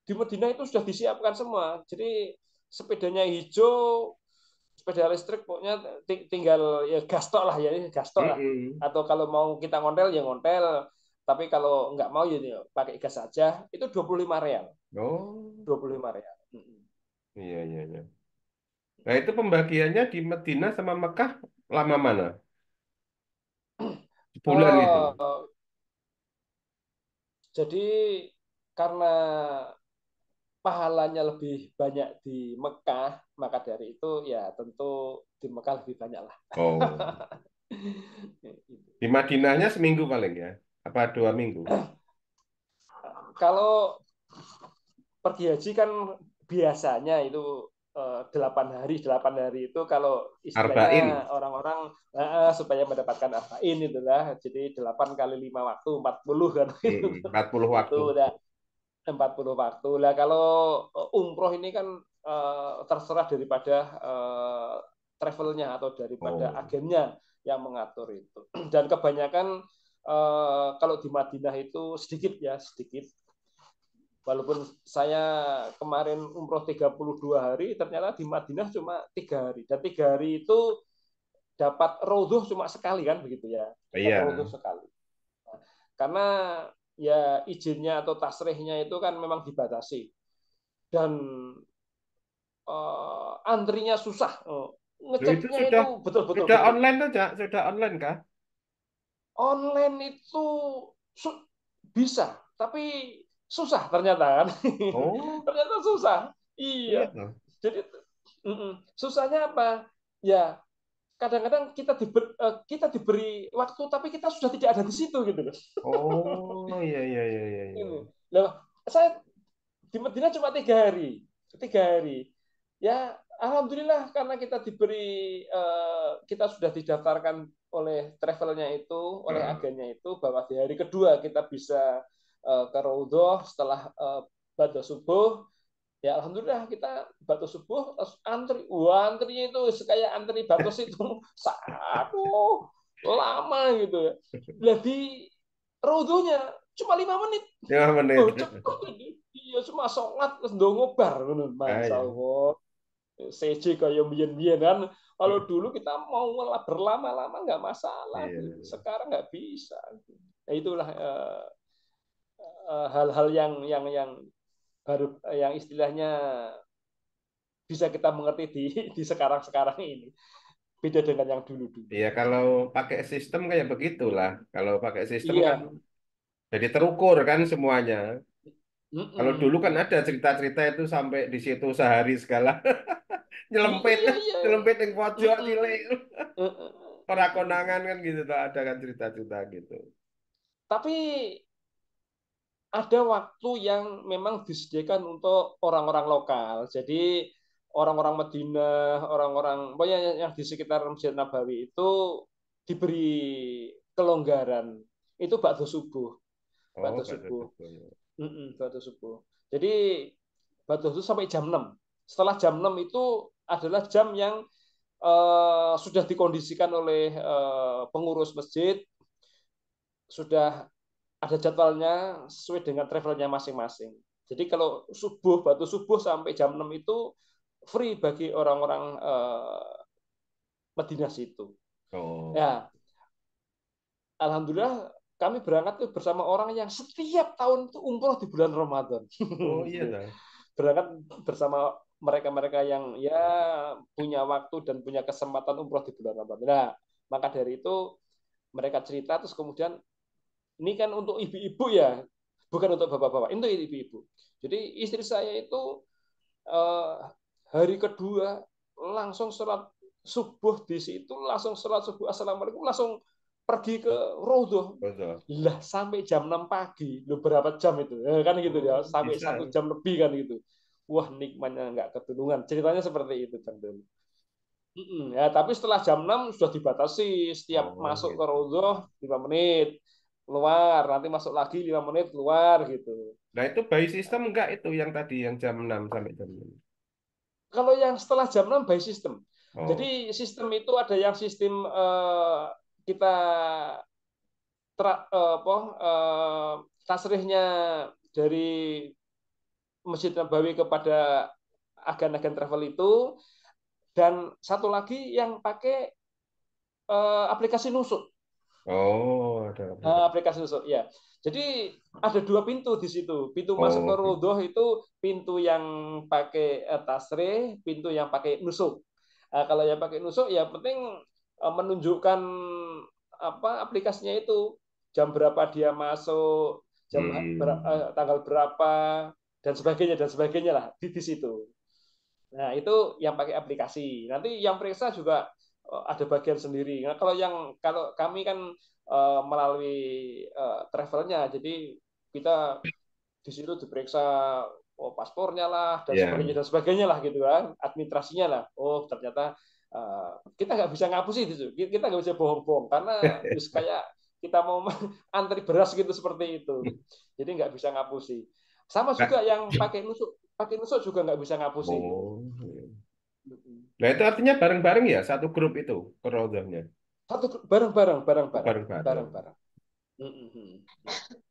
di Medina itu sudah disiapkan semua. Jadi sepedanya hijau, sepeda listrik pokoknya tinggal ya gastok lah ya, gastok lah. Mm-mm. Atau kalau mau kita ngontel ya ngontel. Tapi kalau nggak mau ya pakai gas saja. Itu 25 real. Oh, 25 real. iya iya iya. Nah, itu pembagiannya di Madinah sama Mekah lama mana? Sebulan itu. Oh, jadi karena pahalanya lebih banyak di Mekah, maka dari itu ya tentu di Mekah lebih banyak lah. Oh, di Madinahnya seminggu paling ya? Apa 2 minggu? Kalau pergi haji kan biasanya itu 8 hari itu kalau Arba'in. istilahnya orang-orang supaya mendapatkan arba'in itulah, jadi 8 kali 5 waktu 40 kan itu 40 itu waktu. udah 40 waktu lah. Kalau umroh ini kan terserah daripada travelnya atau daripada Oh, agennya yang mengatur itu. Dan kebanyakan kalau di Madinah itu sedikit ya, sedikit. Walaupun saya kemarin umroh 32 hari, ternyata di Madinah cuma 3 hari. Dan 3 hari itu dapat raudhah cuma sekali kan begitu ya. Dapat iya. raudhah sekali. Karena ya izinnya atau tasrihnya itu kan memang dibatasi. Dan antrinya susah. Loh, itu Ngeceknya sudah itu betul-betul sudah betul. online aja, sudah online kah? Online itu bisa, tapi susah ternyata kan. Oh, Ternyata susah. iya Iya. toh. Jadi susahnya apa? Ya kadang-kadang kita diberi waktu tapi kita sudah tidak ada di situ gitu loh. Oh, iya iya iya iya iya. Ini. Loh, saya di Medina cuma 3 hari. 3 hari. Ya, alhamdulillah karena kita diberi kita sudah didaftarkan oleh travelnya itu, oleh Heeh. agennya itu bahwa di hari kedua kita bisa ke Raudhah setelah ba'da subuh. Ya alhamdulillah kita batu subuh terus antri. Wah, antrinya itu kayak antri batus itu satu lama gitu ya. Lah di Raudhahnya cuma 5 menit. 5 menit. Oh, cepet ini. Iya, cuma sholat terus ndonga bar ngono. Ah, Masya ya. Allah. CJ kayak biyen-biyen kan. Kalau dulu kita mau berlama-lama nggak masalah. Iya. Sekarang nggak bisa. Nah, itulah hal-hal yang baru, yang istilahnya bisa kita mengerti di sekarang-sekarang ini. Beda dengan yang dulu-dulu. Iya, kalau pakai sistem kayak begitulah. Kalau pakai sistem kan Iya. jadi terukur kan semuanya. Kalau dulu kan Mm-mm. ada cerita-cerita itu sampai di situ sehari segala nyelempit, Iya, iya. nyelempit yang pojok Mm-mm. cilik. Mm-mm. Orang Mm-mm. konangan kan gitu, tuh ada kan cerita-cerita gitu. Tapi ada waktu yang memang disediakan untuk orang-orang lokal. Jadi orang-orang Madinah, orang-orang pokoknya yang di sekitar Masjid Nabawi itu diberi kelonggaran. Itu ba'da subuh, Oh, ba'da pada subuh. sebelumnya. Ba'da subuh. Jadi ba'da subuh sampai jam 6. Setelah jam 6 itu adalah jam yang sudah dikondisikan oleh pengurus masjid, sudah ada jadwalnya sesuai dengan travelnya masing-masing. Jadi kalau batu subuh sampai jam 6 itu free bagi orang-orang Madinah situ. Oh, Ya, alhamdulillah kami berangkat tuh bersama orang yang setiap tahun itu umroh di bulan Ramadan. Oh iya dah. Berangkat bersama mereka-mereka yang ya punya waktu dan punya kesempatan umroh di bulan Ramadan. Nah, maka dari itu mereka cerita terus kemudian ini kan untuk ibu-ibu ya, bukan untuk bapak-bapak, itu ibu-ibu. Jadi istri saya itu eh, hari kedua langsung sholat subuh di situ, langsung sholat subuh assalamualaikum, langsung pergi ke Raudhah. Betul. Lah sampai jam 6 pagi, lo berapa jam itu? Kan gitu ya, Oh, sampai bisa. 1 jam lebih kan gitu. Wah nikmatnya nggak ketulungan. Ceritanya seperti itu, Bang Doni. Ya, tapi setelah jam 6 sudah dibatasi, setiap Oh masuk ke gitu. Raudhah 5 menit, keluar, nanti masuk lagi 5 menit, keluar gitu. Nah itu by system enggak itu yang tadi yang jam 6 sampai jam 6. Kalau yang setelah jam 6 by system. Oh. Jadi sistem itu ada yang sistem kita tasrihnya dari Masjid Nabawi kepada agen-agen travel itu, dan satu lagi yang pakai aplikasi nusuk. Oh, ada aplikasi. Aplikasi nusuk ya. Jadi ada 2 pintu di situ. Pintu masuk ke Oh, gitu. Raudhah itu pintu yang pakai tasrih, pintu yang pakai nusuk. Kalau yang pakai nusuk ya penting menunjukkan apa aplikasinya itu jam berapa dia masuk, Hmm. tanggal berapa dan sebagainya lah di situ. Nah, itu yang pakai aplikasi. Nanti yang periksa juga ada bagian sendiri. Nah, kalau kami kan melalui travelnya, jadi kita di situ diperiksa paspornya lah Ya. dan sebagainya lah gitu kan, administrasinya lah. Oh, ternyata kita nggak bisa ngapusi itu, kita nggak bisa bohong-bohong karena kayak kita mau antri beras gitu seperti itu. Jadi nggak bisa ngapusi. Sama Nah, juga yang pakai nusuk juga nggak bisa ngapusi gitu. oh. Nah, itu artinya bareng-bareng ya, satu grup itu kerodanya. Satu bareng-bareng, Oh, bareng-bareng, bareng-bareng. bareng-bareng.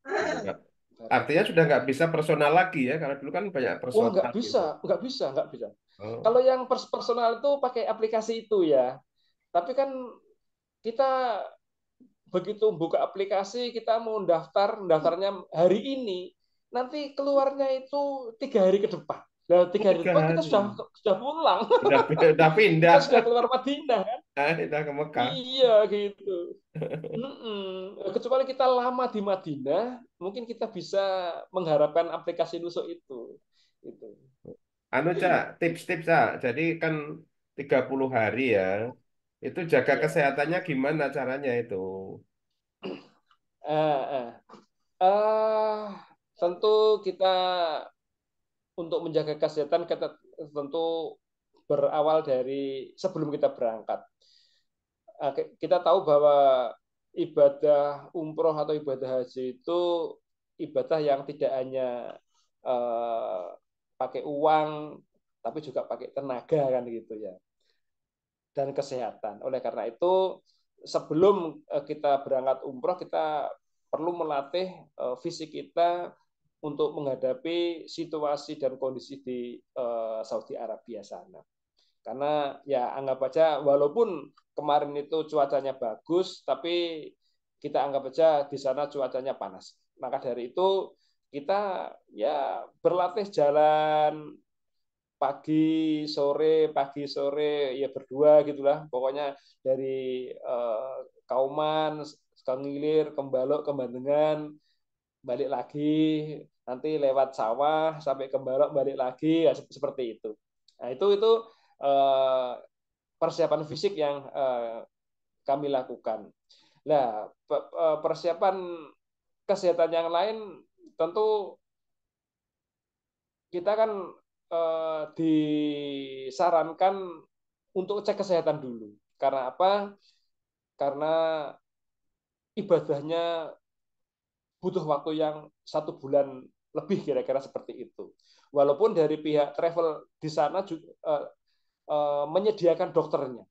Enggak. Bareng. Artinya sudah nggak bisa personal lagi ya, karena dulu kan banyak Wah, nggak personal bisa, gitu. nggak bisa, nggak bisa. Oh, Kalau yang personal itu pakai aplikasi itu ya. Tapi kan kita begitu buka aplikasi, kita mau daftarnya hari ini, nanti keluarnya itu 3 hari ke depan. Nah, oh, 3 hari ke tiga depan kita hari. sudah pulang, Udah, udah pindah. kita sudah keluar Madinah kan? Udah ke Mekah. Iya gitu. Kecuali kita lama di Madinah, mungkin kita bisa mengharapkan aplikasi nusuk itu. Itu. Anu, Cak, tips-tips, Cak. Jadi kan 30 hari ya. Itu jaga Ya. kesehatannya gimana caranya itu? Eh, eh. Eh, tentu kita untuk menjaga kesehatan kita tentu berawal dari sebelum kita berangkat. Kita tahu bahwa ibadah umroh atau ibadah haji itu ibadah yang tidak hanya eh, pakai uang, tapi juga pakai tenaga kan gitu ya, dan kesehatan. Oleh karena itu, sebelum kita berangkat umroh, kita perlu melatih fisik kita untuk menghadapi situasi dan kondisi di Saudi Arabia sana. Karena ya anggap aja walaupun kemarin itu cuacanya bagus, tapi kita anggap aja di sana cuacanya panas. Maka dari itu kita ya berlatih jalan pagi sore ya berdua gitulah. Pokoknya dari Kauman, Kangilir, Kembalok, Kembandengan, balik lagi, nanti lewat sawah sampai Kembalok balik lagi ya seperti itu. Nah, itu eh, persiapan fisik yang kami lakukan. Nah, persiapan kesehatan yang lain tentu kita kan disarankan untuk cek kesehatan dulu. Karena apa? Karena ibadahnya butuh waktu yang 1 bulan lebih kira-kira seperti itu. Walaupun dari pihak travel di sana juga menyediakan dokternya.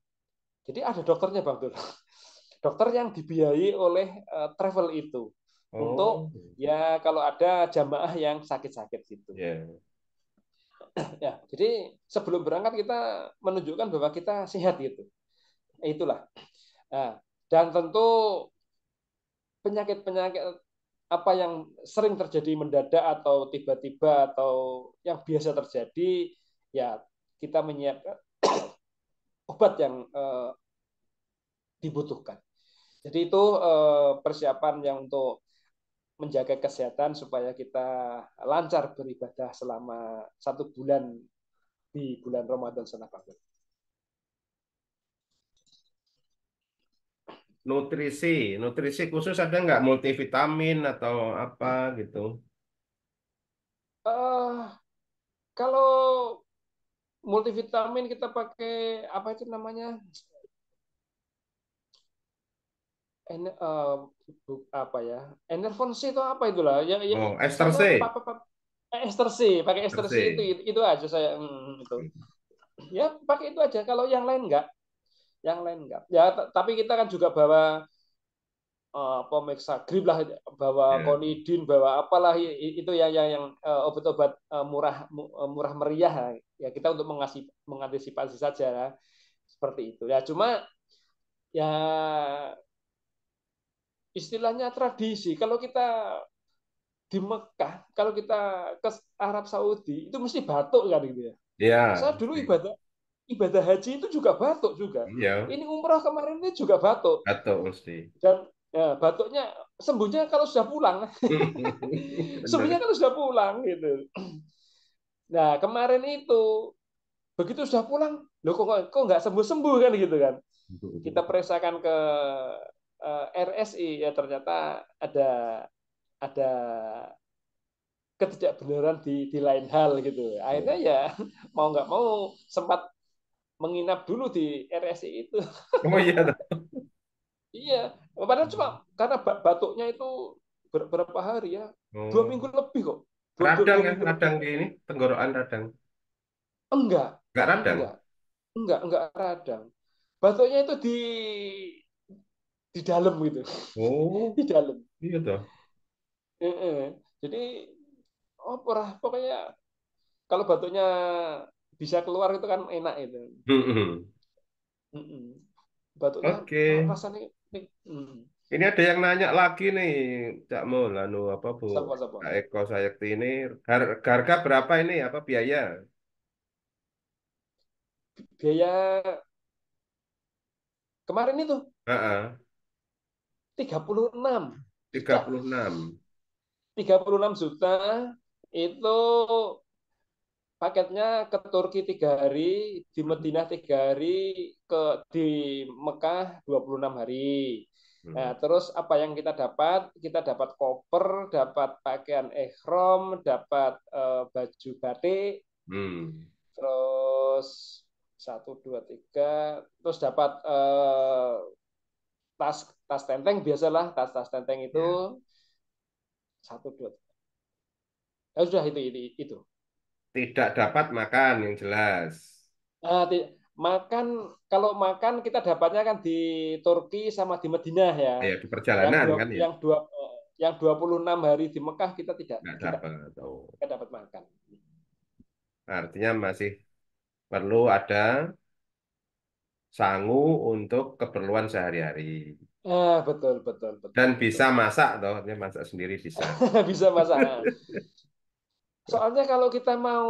Jadi ada dokternya Bang Dur. Dokter yang dibiayai oleh travel itu Oh, untuk ya kalau ada jamaah yang sakit-sakit gitu. ya. Ya, jadi sebelum berangkat kita menunjukkan bahwa kita sehat gitu. Itulah. Nah, dan tentu penyakit-penyakit apa yang sering terjadi mendadak atau tiba-tiba atau yang biasa terjadi, ya kita menyiapkan obat yang dibutuhkan. Jadi itu persiapan yang untuk menjaga kesehatan supaya kita lancar beribadah selama 1 bulan di bulan Ramadan sana, Pak. Nutrisi khusus ada nggak multivitamin atau apa gitu? Uh, kalau multivitamin kita pakai apa itu namanya? Apa ya? Enervon C itu apa itulah? Ya, Oh, ester saya C. ester C, pakai Ester ester C C. itu aja saya itu. Ya, pakai itu aja. Kalau yang lain enggak, yang lain enggak. Ya, tapi kita kan juga bawa Pomexagrip lah, bawa Ya. Konidin, bawa apalah itu yang obat-obat murah meriah ya kita untuk mengantisipasi saja seperti itu ya. Cuma ya istilahnya tradisi kalau kita di Mekah, kalau kita ke Arab Saudi itu mesti batuk kan gitu ya. Ya, Saya dulu ibadah ibadah haji itu juga batuk juga. iya, Ini umrah kemarin ini juga batuk. batuk mesti. Dan ya, batuknya sembuhnya kalau sudah pulang. Sembuhnya Bener. kalau sudah pulang gitu. Nah, kemarin itu begitu sudah pulang, loh kok nggak sembuh-sembuh kan gitu kan. Kita periksakan ke RSI ya ternyata ada ketidakbenaran di lain hal gitu. Akhirnya ya mau nggak mau sempat menginap dulu di RSI itu. Oh iya, toh. Iya, padahal cuma karena batuknya itu berapa hari ya, 2 minggu Oh, lebih kok, radang dua ya, minggu lebih. radang di ini, tenggorokan radang. Enggak, Nggak radang? enggak, enggak radang. Batuknya itu di dalam gitu, Oh, di dalam. iya toh. Jadi oh pokoknya kalau batuknya bisa keluar itu kan enak itu. Batuknya Oke. rasanya Ini ada yang nanya lagi nih, Cak Mul, anu apa Bu? Siapa? Kak Eko Sayekti ini harga berapa ini apa biaya? Biaya kemarin itu Heeh, 36 tiga juta. puluh enam. 36 juta itu paketnya ke Turki 3 hari, di Madinah 3 hari, di Mekah 26 hari. Nah, Hmm. terus apa yang kita dapat? Kita dapat koper, dapat pakaian ihram, dapat baju batik, Hmm. terus 1, 2, 3, terus dapat tas tas tenteng biasalah tas tenteng itu Ya. 1, 2. Ya sudah itu. Tidak dapat makan yang jelas. Nah, makan kalau makan kita dapatnya kan di Turki sama di Madinah ya. Ya di Yang perjalanan dua kan ya yang dua yang 26 hari di Mekah kita tidak nggak tidak dapat. Oh. tidak dapat makan. Artinya masih perlu ada sangu untuk keperluan sehari-hari. Betul betul Dan betul betul. bisa masak toh, artinya masak sendiri bisa. Bisa masak. Soalnya kalau kita mau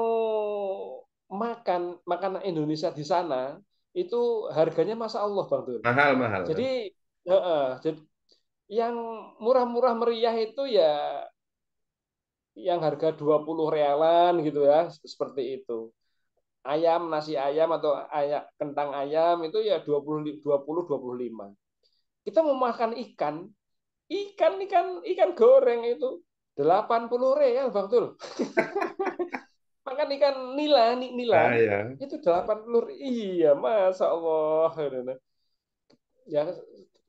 makan makanan Indonesia di sana itu harganya Masya Allah Bang Dul. Mahal mahal Jadi, kan? jadi yang murah-murah meriah itu ya yang harga 20 realan gitu ya, seperti itu. Ayam, nasi ayam atau kentang ayam itu ya 20 20 25. Kita mau makan ikan goreng itu 80 real, Bang Tul. Makan ikan nila Ah ya, itu 80. Iya, Masya Allah. Ya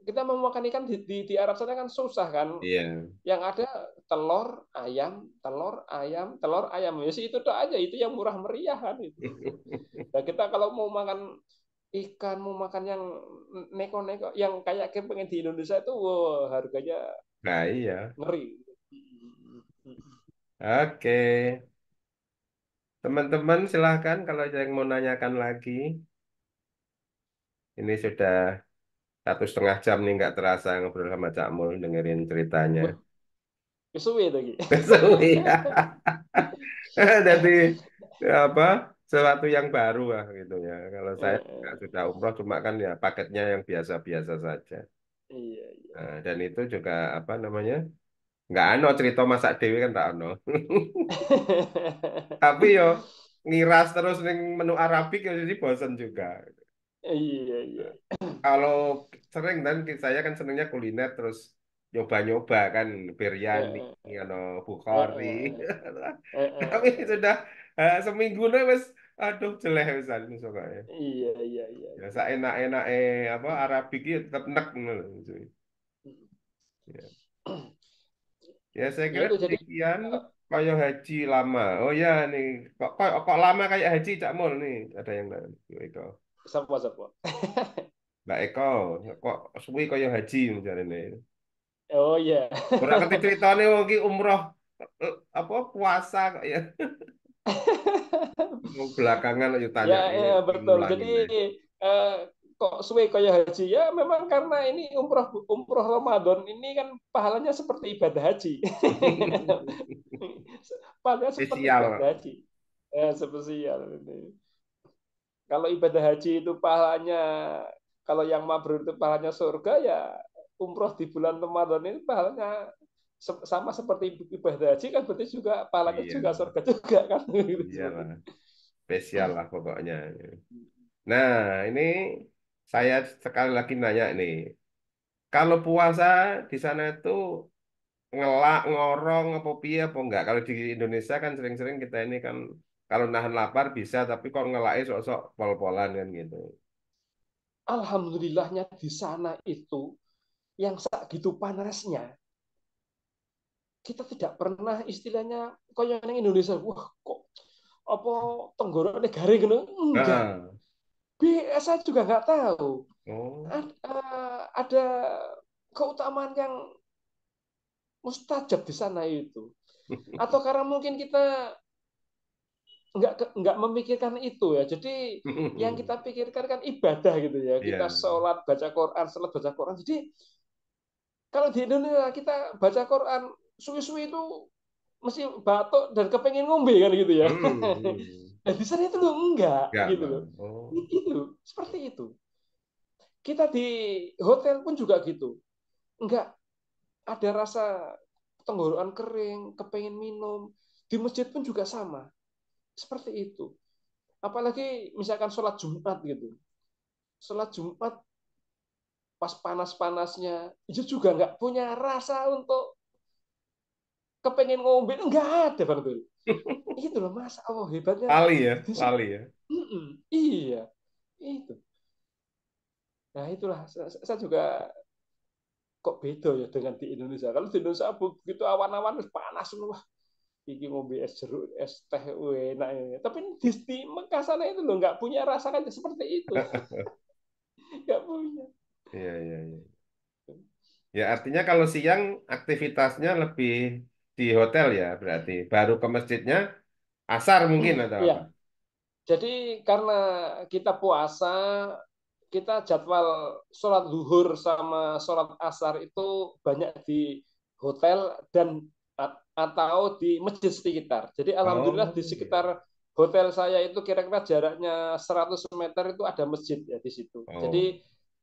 kita mau makan ikan di Arab sana kan susah kan. iya. Yang ada telur ayam, telur ayam. Ya sih itu aja, itu yang murah meriahan itu. Nah, kita kalau mau makan ikan, mau makan yang neko-neko, yang kayak pengen di Indonesia itu, wow, harganya Nah iya. ngeri. Oke. Teman-teman silahkan kalau ada yang mau nanyakan lagi. Ini sudah 1,5 jam nih nggak terasa ngobrol sama Cak Mul dengerin ceritanya. Wah, kesuwe to iki. Sesuai ya. Jadi apa sesuatu yang baru lah gitu ya. Kalau saya juga Heeh. sudah umroh cuma kan ya paketnya yang biasa-biasa saja. Iya, iya. Nah, dan itu juga apa namanya nggak ano cerita masak dewi kan tak ano. Tapi yo ngiras terus ning menu Arabik ya jadi bosen juga. Iya, iya. Kalau sering dan saya kan senengnya kuliner terus nyoba-nyoba kan biryani, Heeh. ano Bukhari. Heeh. Tapi Heeh. sudah seminggu nih wes aduh jelek wisan pokoknya. Iya, iya, iya, Ya iya. enak-enak apa Arabik itu tetap enak ngono lho, cuy. Ya. Ya saya Ya kira itu jadi demikian eh, kayak haji lama. Oh ya nih kok lama kayak haji Cak Mul nih ada yang Eko. sapa-sapa. Mbak Eko kok suwi kayak haji misalnya. Oh iya. Ora ngerti ceritane wong iki umroh apa puasa kok ya. Wong belakangan ayo Ya, tanya ya betul. Jadi ngulangin aja. eh, kok suwe kaya haji ya memang karena ini umroh umroh Ramadan ini kan pahalanya seperti ibadah haji. Pahalanya seperti ibadah Spesial. haji. Spesial ini. Kalau ibadah haji itu pahalanya, kalau yang mabrur itu pahalanya surga, ya umroh di bulan Ramadan ini pahalanya sama seperti ibadah haji kan berarti juga pahalanya juga Iya, surga juga kan gitu seperti iyalah. itu. Spesial lah pokoknya. Nah, ini saya sekali lagi nanya nih. Kalau puasa di sana itu ngelak, ngorong, apa piye apa enggak? Kalau di Indonesia kan sering-sering kita ini kan kalau nahan lapar bisa, tapi kok ngelaknya sok-sok pol-polan kan gitu. Alhamdulillahnya di sana itu yang segitu panasnya kita tidak pernah istilahnya kayak yang Indonesia, wah kok apa tenggorokannya garing gitu. Enggak. Ah, Saya juga nggak tahu. oh, Ada keutamaan yang mustajab di sana itu. Atau karena mungkin kita nggak memikirkan itu ya. Jadi yang kita pikirkan kan ibadah gitu ya. Kita iya, sholat baca Quran. Jadi kalau di Indonesia kita baca Quran suwi-suwi itu mesti batuk dan kepengen ngombe kan gitu ya. Nah, di sana itu loh enggak enggak gitu bang. loh. Oh, Itu seperti itu. Kita di hotel pun juga gitu. Enggak ada rasa tenggorokan kering, kepengen minum. Di masjid pun juga sama. Seperti itu. Apalagi misalkan sholat Jumat gitu. Sholat Jumat pas panas-panasnya, itu juga nggak punya rasa untuk kepengen ngombe. Nggak ada, Bang Dul. Itu loh, Mas. Allah hebatnya. lali ya, lali ya. Iya, itu. Nah, itulah. Saya juga kok beda ya dengan di Indonesia. Kalau di Indonesia begitu awan-awan panas semua. Iki ngombe es jeruk, es teh, enak ya. Tapi di Mekah sana itu loh nggak punya rasa kayak seperti itu, nggak punya. Iya, iya, iya. Ya artinya kalau siang aktivitasnya lebih di hotel ya berarti. Baru ke masjidnya asar mungkin atau apa? Iya, jadi karena kita puasa, kita jadwal sholat zuhur sama sholat asar itu banyak di hotel dan atau di masjid sekitar. Jadi alhamdulillah Oh, di iya. sekitar hotel saya itu kira-kira jaraknya 100 meter itu ada masjid ya di situ. Oh, Jadi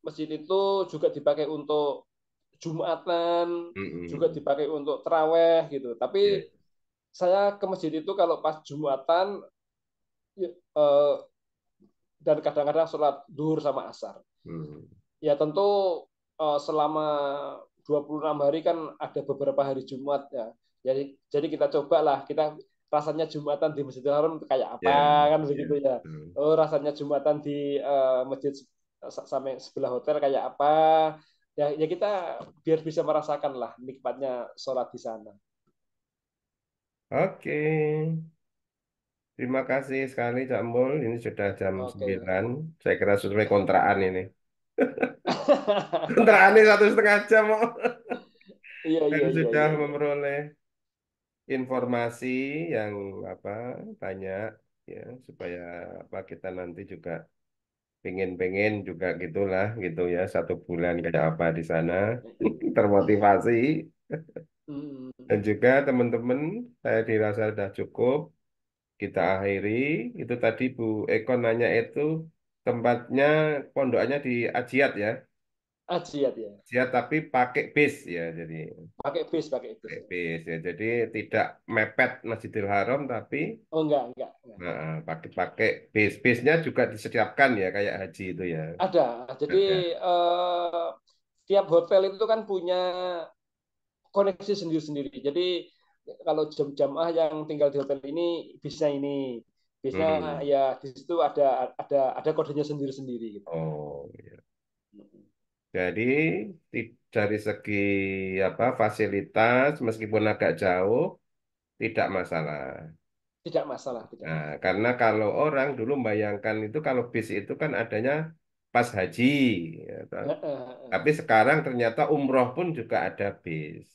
masjid itu juga dipakai untuk Jumatan, juga mm-mm. dipakai untuk teraweh gitu. Iya. Tapi saya ke masjid itu kalau pas Jumatan eh, dan kadang-kadang sholat duhur sama asar. Hmm. Ya tentu selama 26 hari kan ada beberapa hari Jumat ya. Jadi kita cobalah, kita rasanya Jumatan di Masjidil Haram kayak apa Ya, kan ya, begitu ya. betul. Oh, rasanya Jumatan di masjid sampai sebelah hotel kayak apa. Ya kita biar bisa merasakan lah nikmatnya sholat di sana. Oke. Terima kasih sekali Cak Mul. Ini sudah jam Oke. 9. Saya kira sesuai kontrakan ini. Kontrakan ini 1,5 jam. Iya, Dan iya, iya, sudah iya, iya. memperoleh informasi yang apa banyak ya supaya apa kita nanti juga pengen-pengen juga gitulah gitu ya 1 bulan kayak apa di sana termotivasi Hmm. dan juga teman-teman saya dirasa sudah cukup kita akhiri itu tadi Bu Eko nanya itu tempatnya pondokannya di Ajiat ya Ajiat ya. Ajiat tapi pakai bis ya jadi Pakai bis. pakai bis ya jadi tidak mepet Masjidil Haram tapi Oh enggak. nah, pakai bis-bisnya juga disediakan ya kayak haji itu ya. Ada. Jadi Ada. tiap hotel itu kan punya koneksi sendiri-sendiri. Jadi kalau jamaah yang tinggal di hotel ini bisnya ini, bisnya Hmm. ya di situ ada kodenya sendiri-sendiri gitu. Oh, iya. Jadi dari segi apa fasilitas meskipun agak jauh tidak masalah. Tidak masalah, tidak Nah, masalah. karena kalau orang dulu membayangkan itu kalau bis itu kan adanya pas haji, ya toh. Tapi sekarang ternyata umroh pun juga ada bis.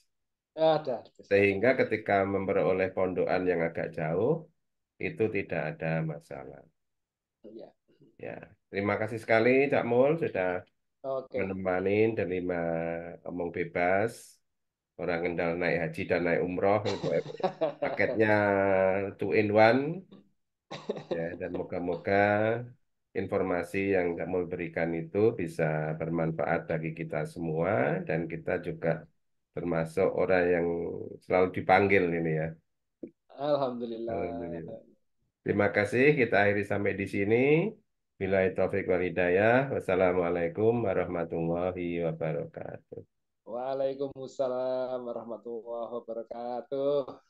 Ada, ada. Sehingga ketika memperoleh pondokan yang agak jauh itu tidak ada masalah. Ya. Ya, terima kasih sekali Cak Mul sudah Oke. menemani dan lima omong bebas. Orang Kendal naik haji dan naik umroh itu paketnya 2 in 1 ya dan moga-moga informasi yang Cak Mul berikan itu bisa bermanfaat bagi kita semua dan kita juga termasuk orang yang selalu dipanggil ini ya. Alhamdulillah. Alhamdulillah. Terima kasih kita akhiri sampai di sini. Billahi taufik wal hidayah. Wassalamualaikum warahmatullahi wabarakatuh. Waalaikumsalam warahmatullahi wabarakatuh.